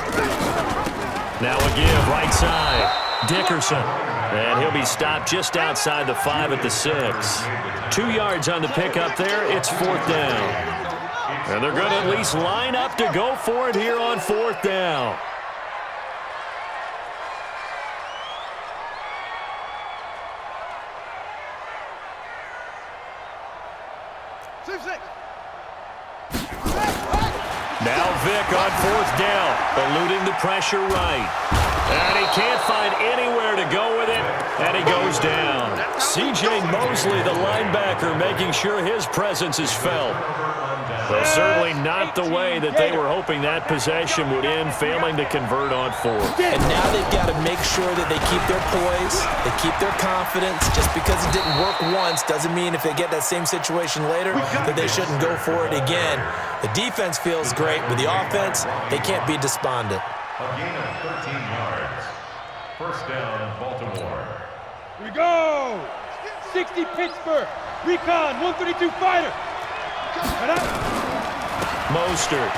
Now a give, right side. Dickerson. And he'll be stopped just outside the 5 at the 6. 2 yards on the pickup there. It's 4th down. And they're going to at least line up to go for it here on 4th down. Now Vick on 4th down, eluding the pressure right. And he can't find anywhere to go with it, and he goes down. C.J. Mosley, the linebacker, making sure his presence is felt. But certainly not the way that they were hoping that possession would end, failing to convert on 4th. And now they've got to make sure that they keep their poise, they keep their confidence. Just because it didn't work once doesn't mean if they get that same situation later that they shouldn't go for it again. The defense feels great. With the offense, they can't be despondent. A gain of 13 yards. First down, Baltimore. Here we go. 60 Pittsburgh. Recon, 132 fighter. Mostert.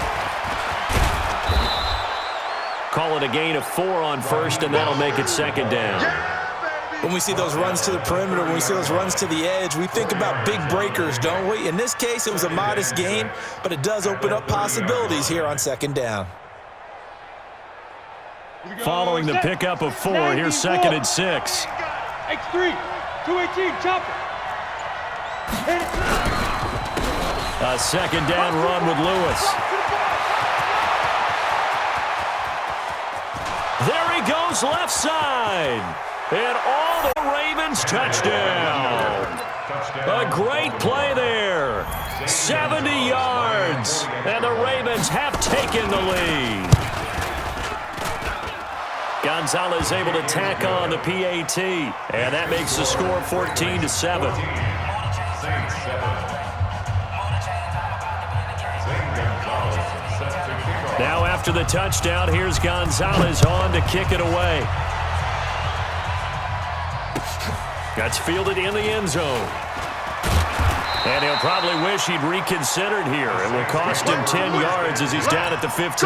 Call it a gain of 4 on 1st, and that'll make it 2nd down. When we see those runs to the perimeter, when we see those runs to the edge, we think about big breakers, don't we? In this case, it was a modest gain, but it does open up possibilities here on second down. Following the pickup of 4, here's 2nd and 6. X3, 218, chopper. A second down run with Lewis. There he goes left side. And all the Ravens touchdown. A great play there. 70 yards. And the Ravens have taken the lead. Gonzalez able to tack on the PAT. And that makes the score 14-7. Now after the touchdown, here's Gonzalez on to kick it away. That's fielded in the end zone. And he'll probably wish he'd reconsidered here. It will cost him 10 yards as he's down at the 15.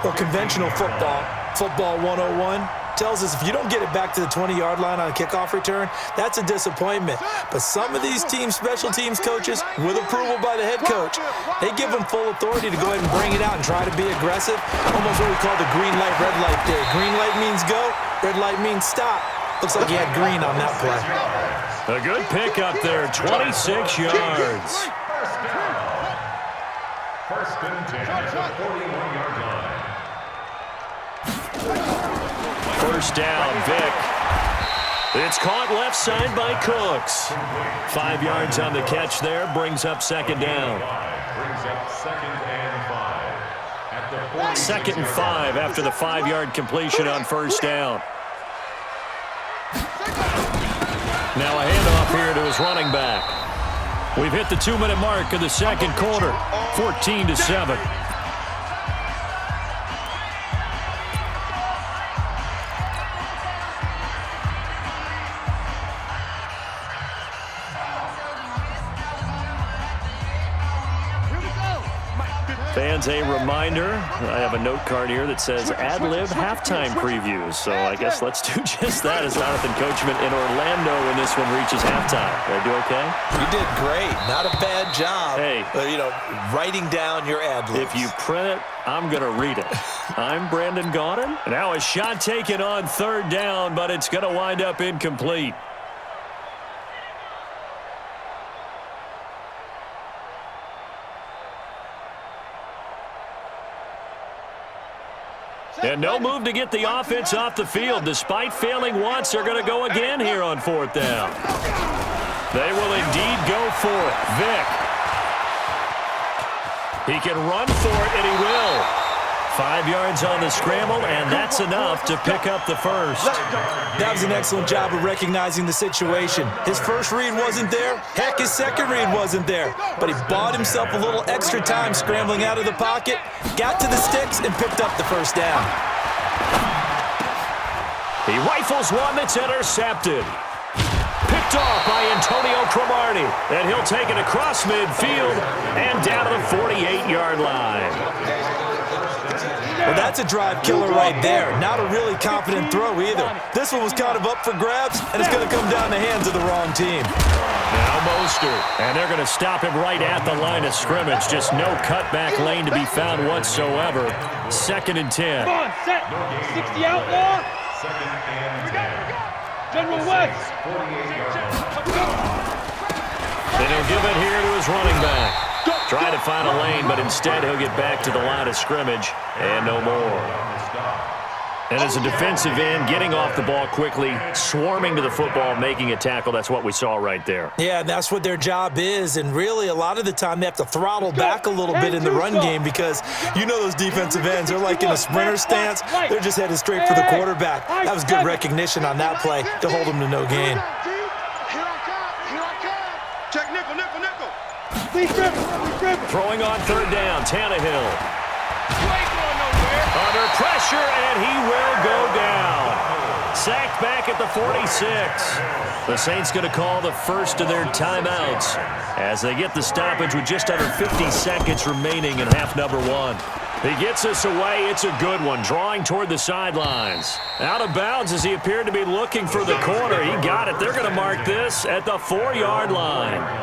Well, conventional football 101, tells us if you don't get it back to the 20-yard line on a kickoff return, that's a disappointment. But some of these special teams coaches, with approval by the head coach, they give them full authority to go ahead and bring it out and try to be aggressive. Almost what we call the green light, red light day. Green light means go, red light means stop. Looks like he had green on that play. A good pickup there, 26 yards. First and 10 at the 41-yard line. First down, Vick. It's caught left side by Cooks. 5 yards on the catch there, brings up second down. Brings up 2nd and 5. At the 2nd and 5 after the 5-yard completion on first down. Now a handoff here to his running back. We've hit the 2-minute mark of the second quarter, 14-7. Fans, a reminder, I have a note card here that says ad-lib halftime previews. So I guess let's do just that as Jonathan Coachman in Orlando when this one reaches halftime. Did I do okay? You did great. Not a bad job. Hey. Writing down your ad-libs. If you print it, I'm going to read it. I'm Brandon Gaudin. Now a shot taken on third down, but it's going to wind up incomplete. And no move to get the offense off the field. Despite failing once, they're going to go again here on fourth down. They will indeed go for it. Vick. He can run for it, and he will. 5 yards on the scramble, and that's enough to pick up the first. That was an excellent job of recognizing the situation. His first read wasn't there. Heck, his second read wasn't there. But he bought himself a little extra time scrambling out of the pocket, got to the sticks, and picked up the first down. He rifles one that's intercepted. Picked off by Antonio Cromartie. And he'll take it across midfield and down to the 48-yard line. Well, that's a drive killer right there. Not a really confident throw either. This one was kind of up for grabs, and it's going to come down the hands of the wrong team. Now Mostert, and they're going to stop him right at the line of scrimmage. Just no cutback lane to be found whatsoever. 2nd and 10. Come on, set. 60 outlaw. 2nd and 10. General West. 48-yard And he'll give it here to his running back. Trying to find a lane, but instead he'll get back to the line of scrimmage and no more. And as a defensive end, getting off the ball quickly, swarming to the football, making a tackle, that's what we saw right there. Yeah, that's what their job is, and really a lot of the time they have to throttle back a little bit in the run game because you know those defensive ends, they're like in a sprinter stance. They're just headed straight for the quarterback. That was good recognition on that play to hold them to no gain. Check nickel, nickel, nickel. Please dribble. Throwing on third down, Tannehill. Under pressure, and he will go down. Sacked back at the 46. The Saints going to call the first of their timeouts as they get the stoppage with just under 50 seconds remaining in half number one. He gets us away. It's a good one, drawing toward the sidelines. Out of bounds as he appeared to be looking for the corner. He got it. They're going to mark this at the 4-yard line.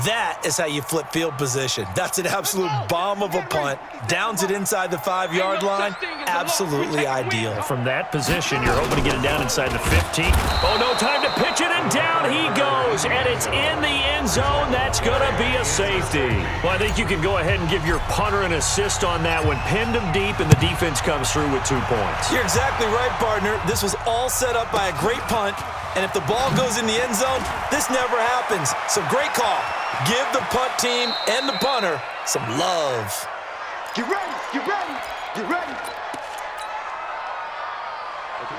That is how you flip field position. That's an absolute bomb of a punt. Downs it inside the 5-yard line. Absolutely ideal. From that position, you're hoping to get it down inside the 15. Oh, no time to pitch it, and down he goes. And it's in the end zone. That's going to be a safety. Well, I think you can go ahead and give your punter an assist on that one. Pinned him deep, and the defense comes through with 2 points. You're exactly right, partner. This was all set up by a great punt. And if the ball goes in the end zone, this never happens. So great call. Give the punt team and the punter some love. Get ready, get ready, get ready.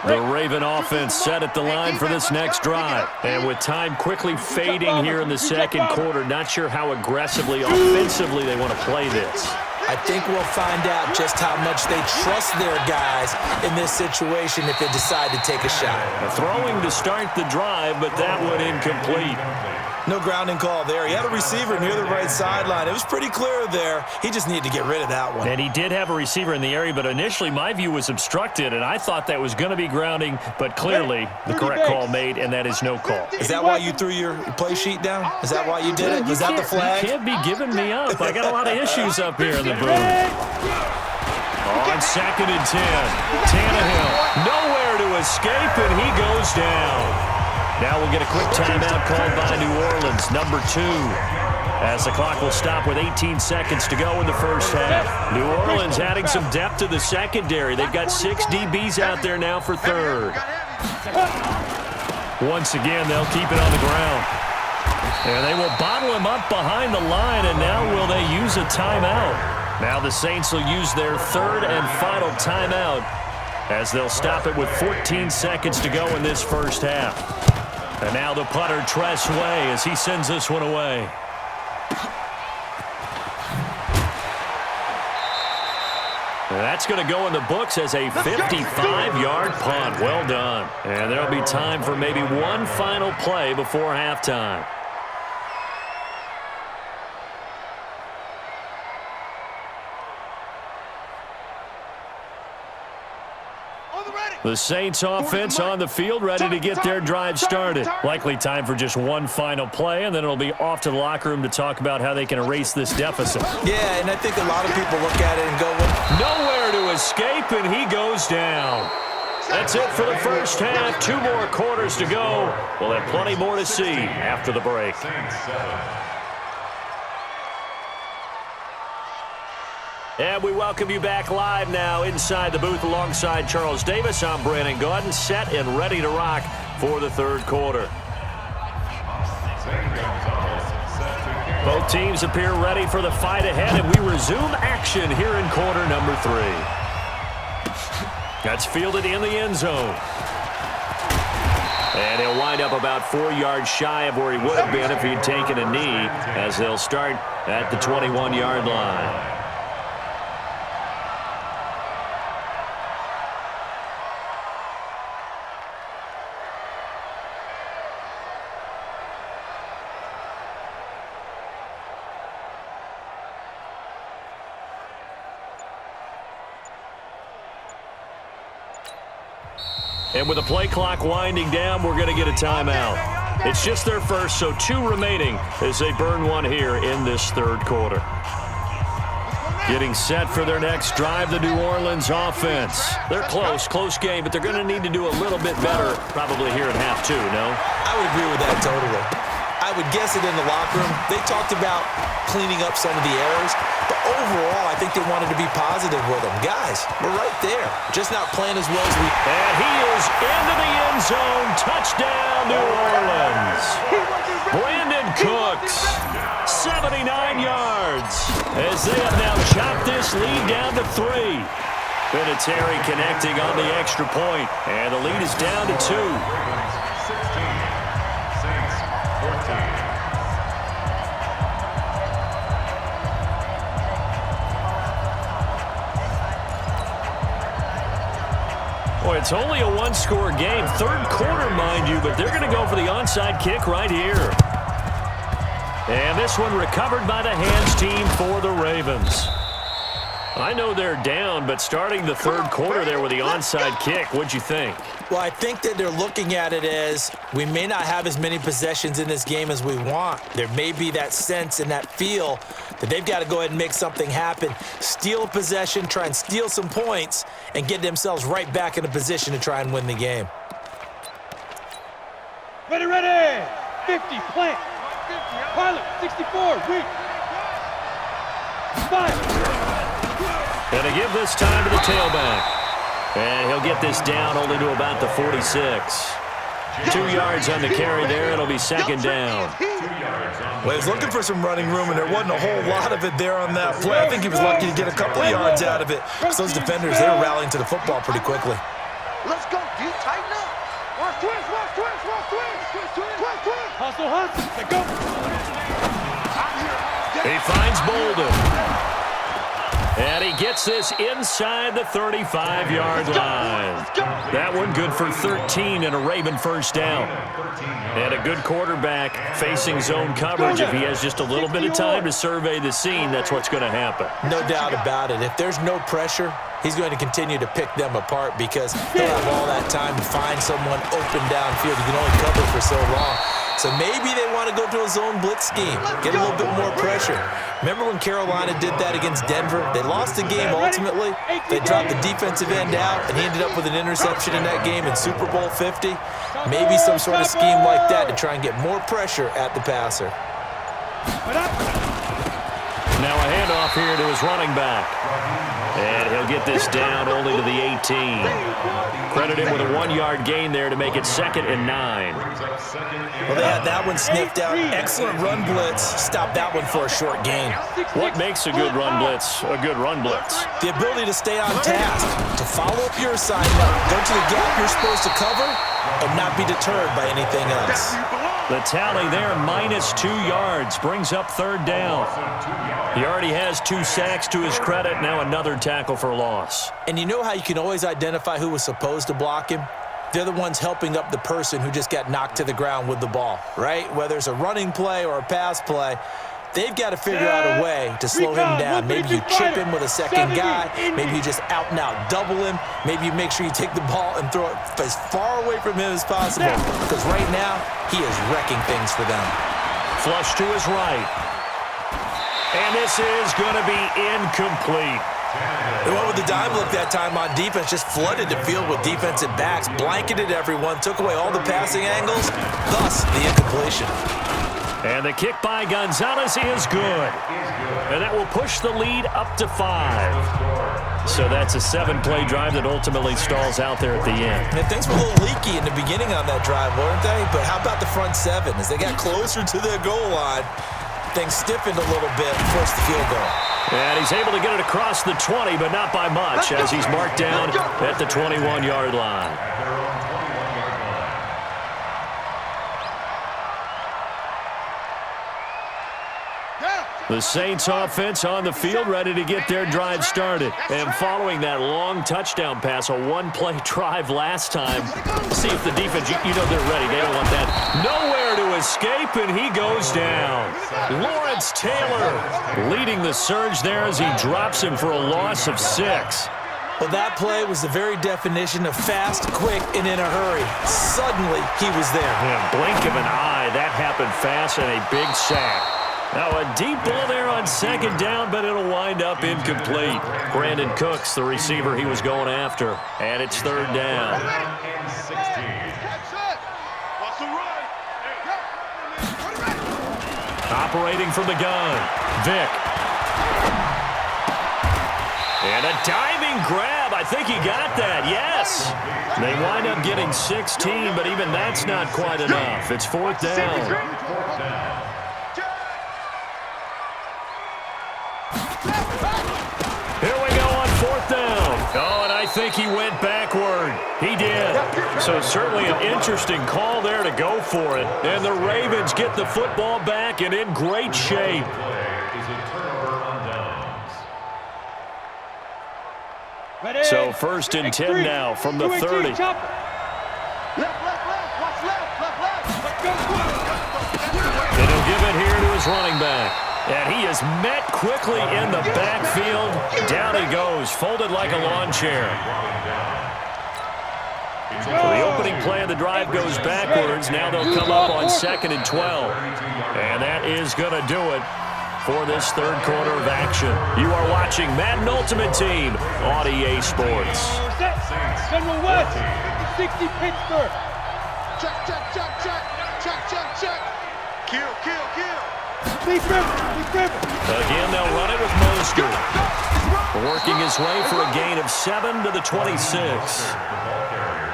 The Raven offense set at the line for this next drive. And with time quickly fading here in the second quarter, not sure how aggressively, offensively they want to play this. I think we'll find out just how much they trust their guys in this situation if they decide to take a shot. Throwing to start the drive, but that one incomplete. No grounding call there. He had a receiver near the right sideline. It was pretty clear there. He just needed to get rid of that one. And he did have a receiver in the area, but initially my view was obstructed, and I thought that was going to be grounding, but clearly the correct call made, and that is no call. Is that why you threw your play sheet down? Is that why you did it? Was that the flag? You can't be giving me up. I got a lot of issues up here in the booth. On 2nd and 10, Tannehill nowhere to escape, and he goes down. Now we'll get a quick timeout called by New Orleans, number 2, as the clock will stop with 18 seconds to go in the first half. New Orleans adding some depth to the secondary. They've got 6 DBs out there now for third. Once again, they'll keep it on the ground. And they will bottle him up behind the line, and now will they use a timeout? Now the Saints will use their third and final timeout as they'll stop it with 14 seconds to go in this first half. And now the punter, Tress Way, as he sends this one away. And that's going to go in the books as a 55-yard punt. Well done. And there'll be time for maybe one final play before halftime. The Saints offense on the field, ready to get their drive started. Likely time for just one final play, and then it'll be off to the locker room to talk about how they can erase this deficit. Yeah, and I think a lot of people look at it and go, well, nowhere to escape, and he goes down. That's it for the first half. 2 more quarters to go. We'll have plenty more to see after the break. And we welcome you back live now inside the booth alongside Charles Davis. I'm Brandon Gaudin, set and ready to rock for the third quarter. Both teams appear ready for the fight ahead, and we resume action here in quarter number 3. That's fielded in the end zone. And he'll wind up about 4 yards shy of where he would have been if he'd taken a knee, as they'll start at the 21-yard line. And with the play clock winding down, we're going to get a timeout. It's just their first, so 2 remaining as they burn one here in this third quarter. Getting set for their next drive, the New Orleans offense. They're close game, but they're going to need to do a little bit better probably here in half 2, no? I would agree with that totally. I would guess it in the locker room. They talked about cleaning up some of the errors, but overall, I think they wanted to be positive with them. Guys, we're right there. Just not playing as well as we... And he is into the end zone. Touchdown, New Orleans. Brandon Cooks, 79 yards, as they have now chopped this lead down to 3. Vinatieri connecting on the extra point, and the lead is down to 2. Boy, it's only a 1-score game. Third quarter, mind you, but they're going to go for the onside kick right here. And this one recovered by the hands team for the Ravens. I know they're down, but starting the third quarter there with the onside kick, what'd you think? Well, I think that they're looking at it as we may not have as many possessions in this game as we want. There may be that sense and that feel that they've got to go ahead and make something happen, steal a possession, try and steal some points, and get themselves right back in a position to try and win the game. Ready, ready! 50, plant. Pilot, 64, weak. Fire. And they give this time to the tailback. And he'll get this down only to about the 46. 2 yards on the carry there. It'll be second down. Well, he was looking for some running room, and there wasn't a whole lot of it there on that play. I think he was lucky to get a couple of yards out of it. Because those defenders, they were rallying to the football pretty quickly. Let's go, dude. Tighten up. Watch twist, watch twist, watch twist. Hustle, hustle. Let go. He finds Bolden. And he gets this inside the 35-yard line. That one good for 13 and a Raven first down. And a good quarterback facing zone coverage. If he has just a little bit of time to survey the scene, that's what's going to happen. No doubt about it. If there's no pressure, he's going to continue to pick them apart because he'll have all that time to find someone open downfield. You can only cover for so long. So maybe they want to go to a zone blitz scheme, get a little bit more pressure. Remember when Carolina did that against Denver? They lost the game ultimately. They dropped the defensive end out, and he ended up with an interception in that game in Super Bowl 50. Maybe some sort of scheme like that to try and get more pressure at the passer. Now a handoff here to his running back. And he'll get this down only to the 18. Credit him with a 1-yard gain there to make it 2nd and 9. Well, they had that one sniffed out. Excellent run blitz. Stop that one for a short gain. What makes a good run blitz a good run blitz? The ability to stay on task, to follow up your assignment, go to the gap you're supposed to cover, and not be deterred by anything else. The tally there, -2 yards, brings up 3rd down. He already has 2 sacks to his credit, now another tackle for loss. And you know how you can always identify who was supposed to block him? They're the ones helping up the person who just got knocked to the ground with the ball, right? Whether it's a running play or a pass play, they've got to figure out a way to slow him down. Maybe you chip him with a second guy. Maybe you just out and out double him. Maybe you make sure you take the ball and throw it as far away from him as possible. Because right now, he is wrecking things for them. Flush to his right. And this is going to be incomplete. They went with the dime look that time on defense, just flooded the field with defensive backs, blanketed everyone, took away all the passing angles, thus the incompletion. And the kick by Gonzalez is good. And that will push the lead up to 5. So that's a 7-play drive that ultimately stalls out there at the end. And things were a little leaky in the beginning on that drive, weren't they? But how about the front 7? As they got closer to their goal line, things stiffened a little bit and forced the field goal. And he's able to get it across the 20, but not by much, as he's marked down at the 21-yard line. The Saints offense on the field, ready to get their drive started. And following that long touchdown pass, a 1-play drive last time, see if the defense, you know they're ready. They don't want that. Nowhere to escape, and he goes down. Lawrence Taylor leading the surge there as he drops him for a loss of 6. Well, that play was the very definition of fast, quick, and in a hurry. Suddenly, he was there. Yeah, blink of an eye. That happened fast and a big sack. Now a deep ball there on 2nd down, but it'll wind up incomplete. Brandon Cooks, the receiver he was going after. And it's 3rd down. Operating from the gun, Vic. And a diving grab. I think he got that, yes. They wind up getting 16, but even that's not quite enough. It's 4th down. Here we go on 4th down. Oh, and I think he went backward. He did. So certainly an interesting call there to go for it. And the Ravens get the football back and in great shape. So 1st and 10 now from the 30. Left, watch left. And he'll give it here to his running back. And he is met quickly in the backfield. Down he goes, folded like a lawn chair. So the opening play of the drive goes backwards. Now they'll come up on 2nd and 12. And that is going to do it for this third quarter of action. You are watching Madden Ultimate Team on EA Sports. General West, 60 Pittsburgh. Check, check, check, check. Check, check, check. Kill, kill, kill. Big River, Big River. Again, they'll run it with Mostert. Working his way for a gain of 7 to the 26.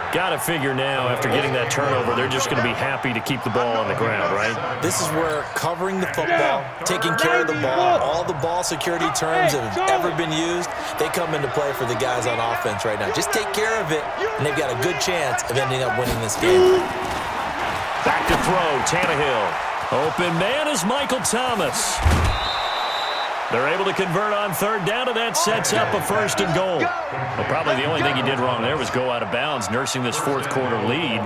Got to figure now, after getting that turnover, they're just going to be happy to keep the ball on the ground, right? This is where covering the football, taking care of the ball, all the ball security terms that have ever been used, they come into play for the guys on offense right now. Just take care of it, and they've got a good chance of ending up winning this game. Back to throw, Tannehill. Open man is Michael Thomas. They're able to convert on third down, and that sets up a 1st and goal. Well, probably the only thing he did wrong there was go out of bounds, nursing this fourth quarter lead.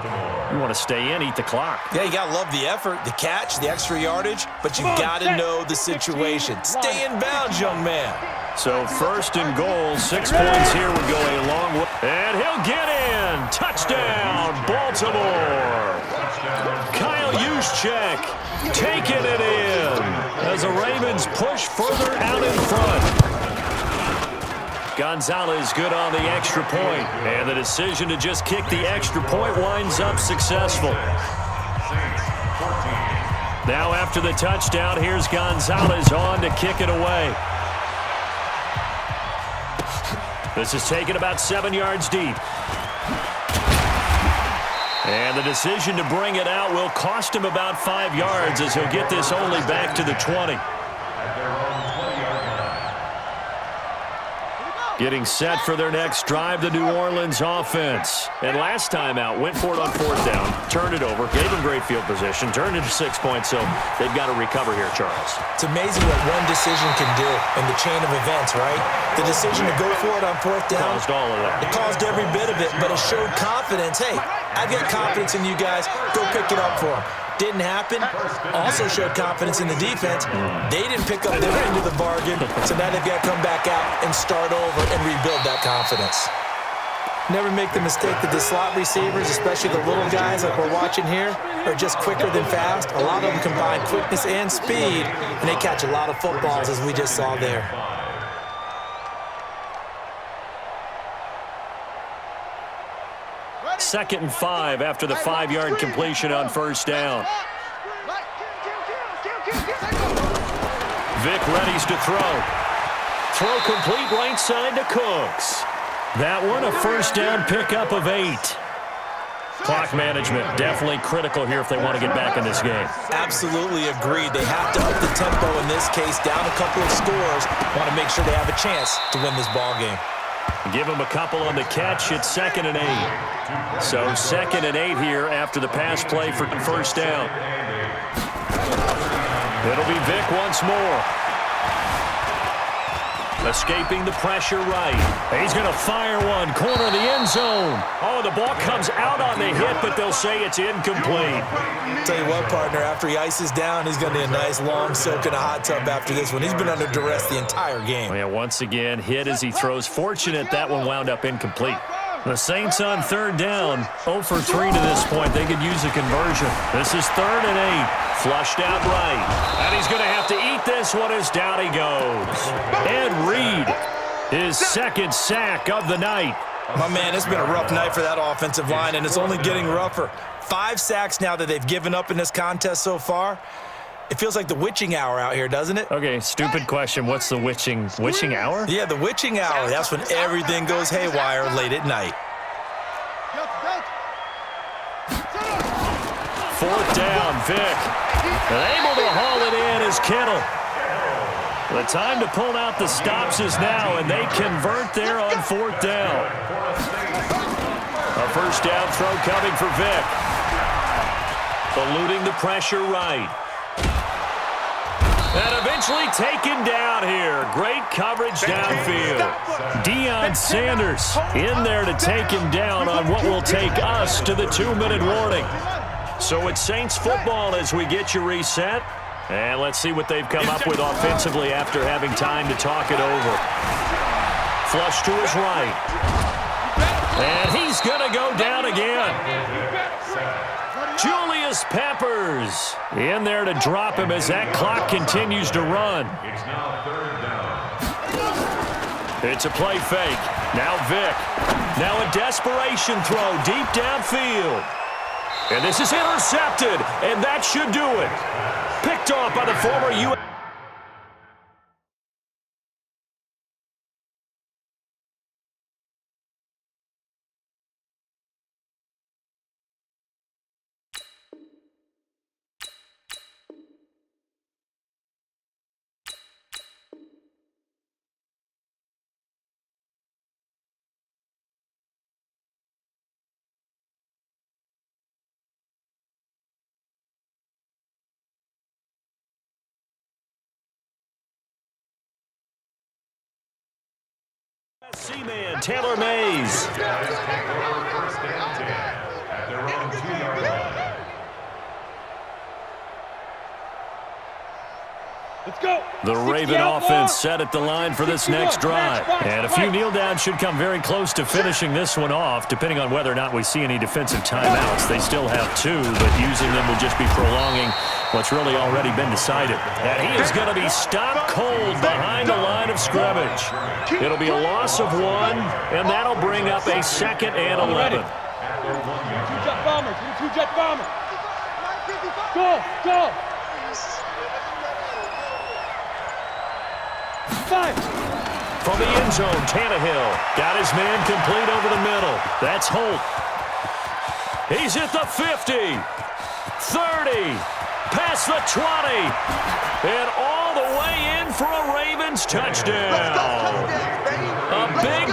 You want to stay in, eat the clock. Yeah, you got to love the effort, the catch, the extra yardage, but you've got to know the situation. Stay in bounds, young man. So 1st and goal, 6 points here would go a long way. And he'll get in. Touchdown, Baltimore. Kyle Juszczyk taking it in as the Ravens push further out in front. Gonzalez good on the extra point, and the decision to just kick the extra point winds up successful. Now after the touchdown, here's Gonzalez on to kick it away. This is taken about 7 yards deep. And the decision to bring it out will cost him about 5 yards as he'll get this only back to the 20. Getting set for their next drive, the New Orleans offense. And last time out, went for it on 4th down, turned it over, gave them great field position, turned into 6 points, so they've got to recover here, Charles. It's amazing what one decision can do in the chain of events, right? The decision to go for it on 4th down. Caused all of that. It caused every bit of it, but it showed confidence. Hey, I've got confidence in you guys. Go pick it up for them. Didn't happen. Also showed confidence in the defense. They didn't pick up their end of the bargain, so now they've got to come back out and start over and rebuild that confidence. Never make the mistake that the slot receivers, especially the little guys like we're watching here, are just quicker than fast. A lot of them combine quickness and speed, and they catch a lot of footballs, as we just saw there. Second and 5 after the 5-yard completion on 1st down. Vic readies to throw. Throw complete right side to Cooks. That one, a 1st down pickup of 8. Clock management definitely critical here if they want to get back in this game. Absolutely agreed. They have to up the tempo in this case, down a couple of scores. Want to make sure they have a chance to win this ball game. Give him a couple on the catch. It's 2nd and 8. So 2nd and 8 here after the pass play for 1st down. It'll be Vic once more. Escaping the pressure right. He's going to fire one. Corner of the end zone. Oh, the ball comes out on the hit, but they'll say it's incomplete. Tell you what, partner, after he ices down, he's going to need a nice long soak in a hot tub after this one. He's been under duress the entire game. Oh, yeah, once again, hit as he throws. Fortunate that one wound up incomplete. The Saints on 3rd down, 0 for 3 to this point. They could use a conversion. This is 3rd and 8. Flushed out right. And he's going to have to eat this one as down he goes. Ed Reed, his 2nd sack of the night. My man, it's been a rough night for that offensive line, and it's only getting rougher. 5 sacks now that they've given up in this contest so far. It feels like the witching hour out here, doesn't it? Okay, stupid question. What's the witching hour? Yeah, the witching hour. That's when everything goes haywire late at night. 4th down, Vic. And able to haul it in is Kittle. The time to pull out the stops is now, and they convert there on 4th down. A 1st down throw coming for Vic. Eluding the pressure right. And eventually taken down here. Great coverage downfield. Deion Sanders in there to take him down on what will take us to the 2-minute warning. So it's Saints football as we get you reset. And let's see what they've come up with offensively after having time to talk it over. Flush to his right. And he's going to go down again. Julius Peppers in there to drop him as that clock continues to run. It's now third down. It's a play fake. Now Vick. Now a desperation throw deep downfield. And this is intercepted, and that should do it. Picked off by the former U.S. C-man, Taylor Mays. Guys take over first and 10 at their own 2-yard line. Let's go. The Raven offense set at the line for this next drive. And a few kneel downs should come very close to finishing this one off, depending on whether or not we see any defensive timeouts. They still have 2, but using them will just be prolonging what's really already been decided. And he is going to be stopped cold behind the line of scrimmage. It'll be a loss of 1, and that'll bring up a 2nd and 11. 2-jet bombers. 2-jet bombers. Go. 5. From the end zone, Tannehill got his man complete over the middle. That's Holt. He's at the 50, 30, past the 20, and all the way in for a Ravens touchdown. A big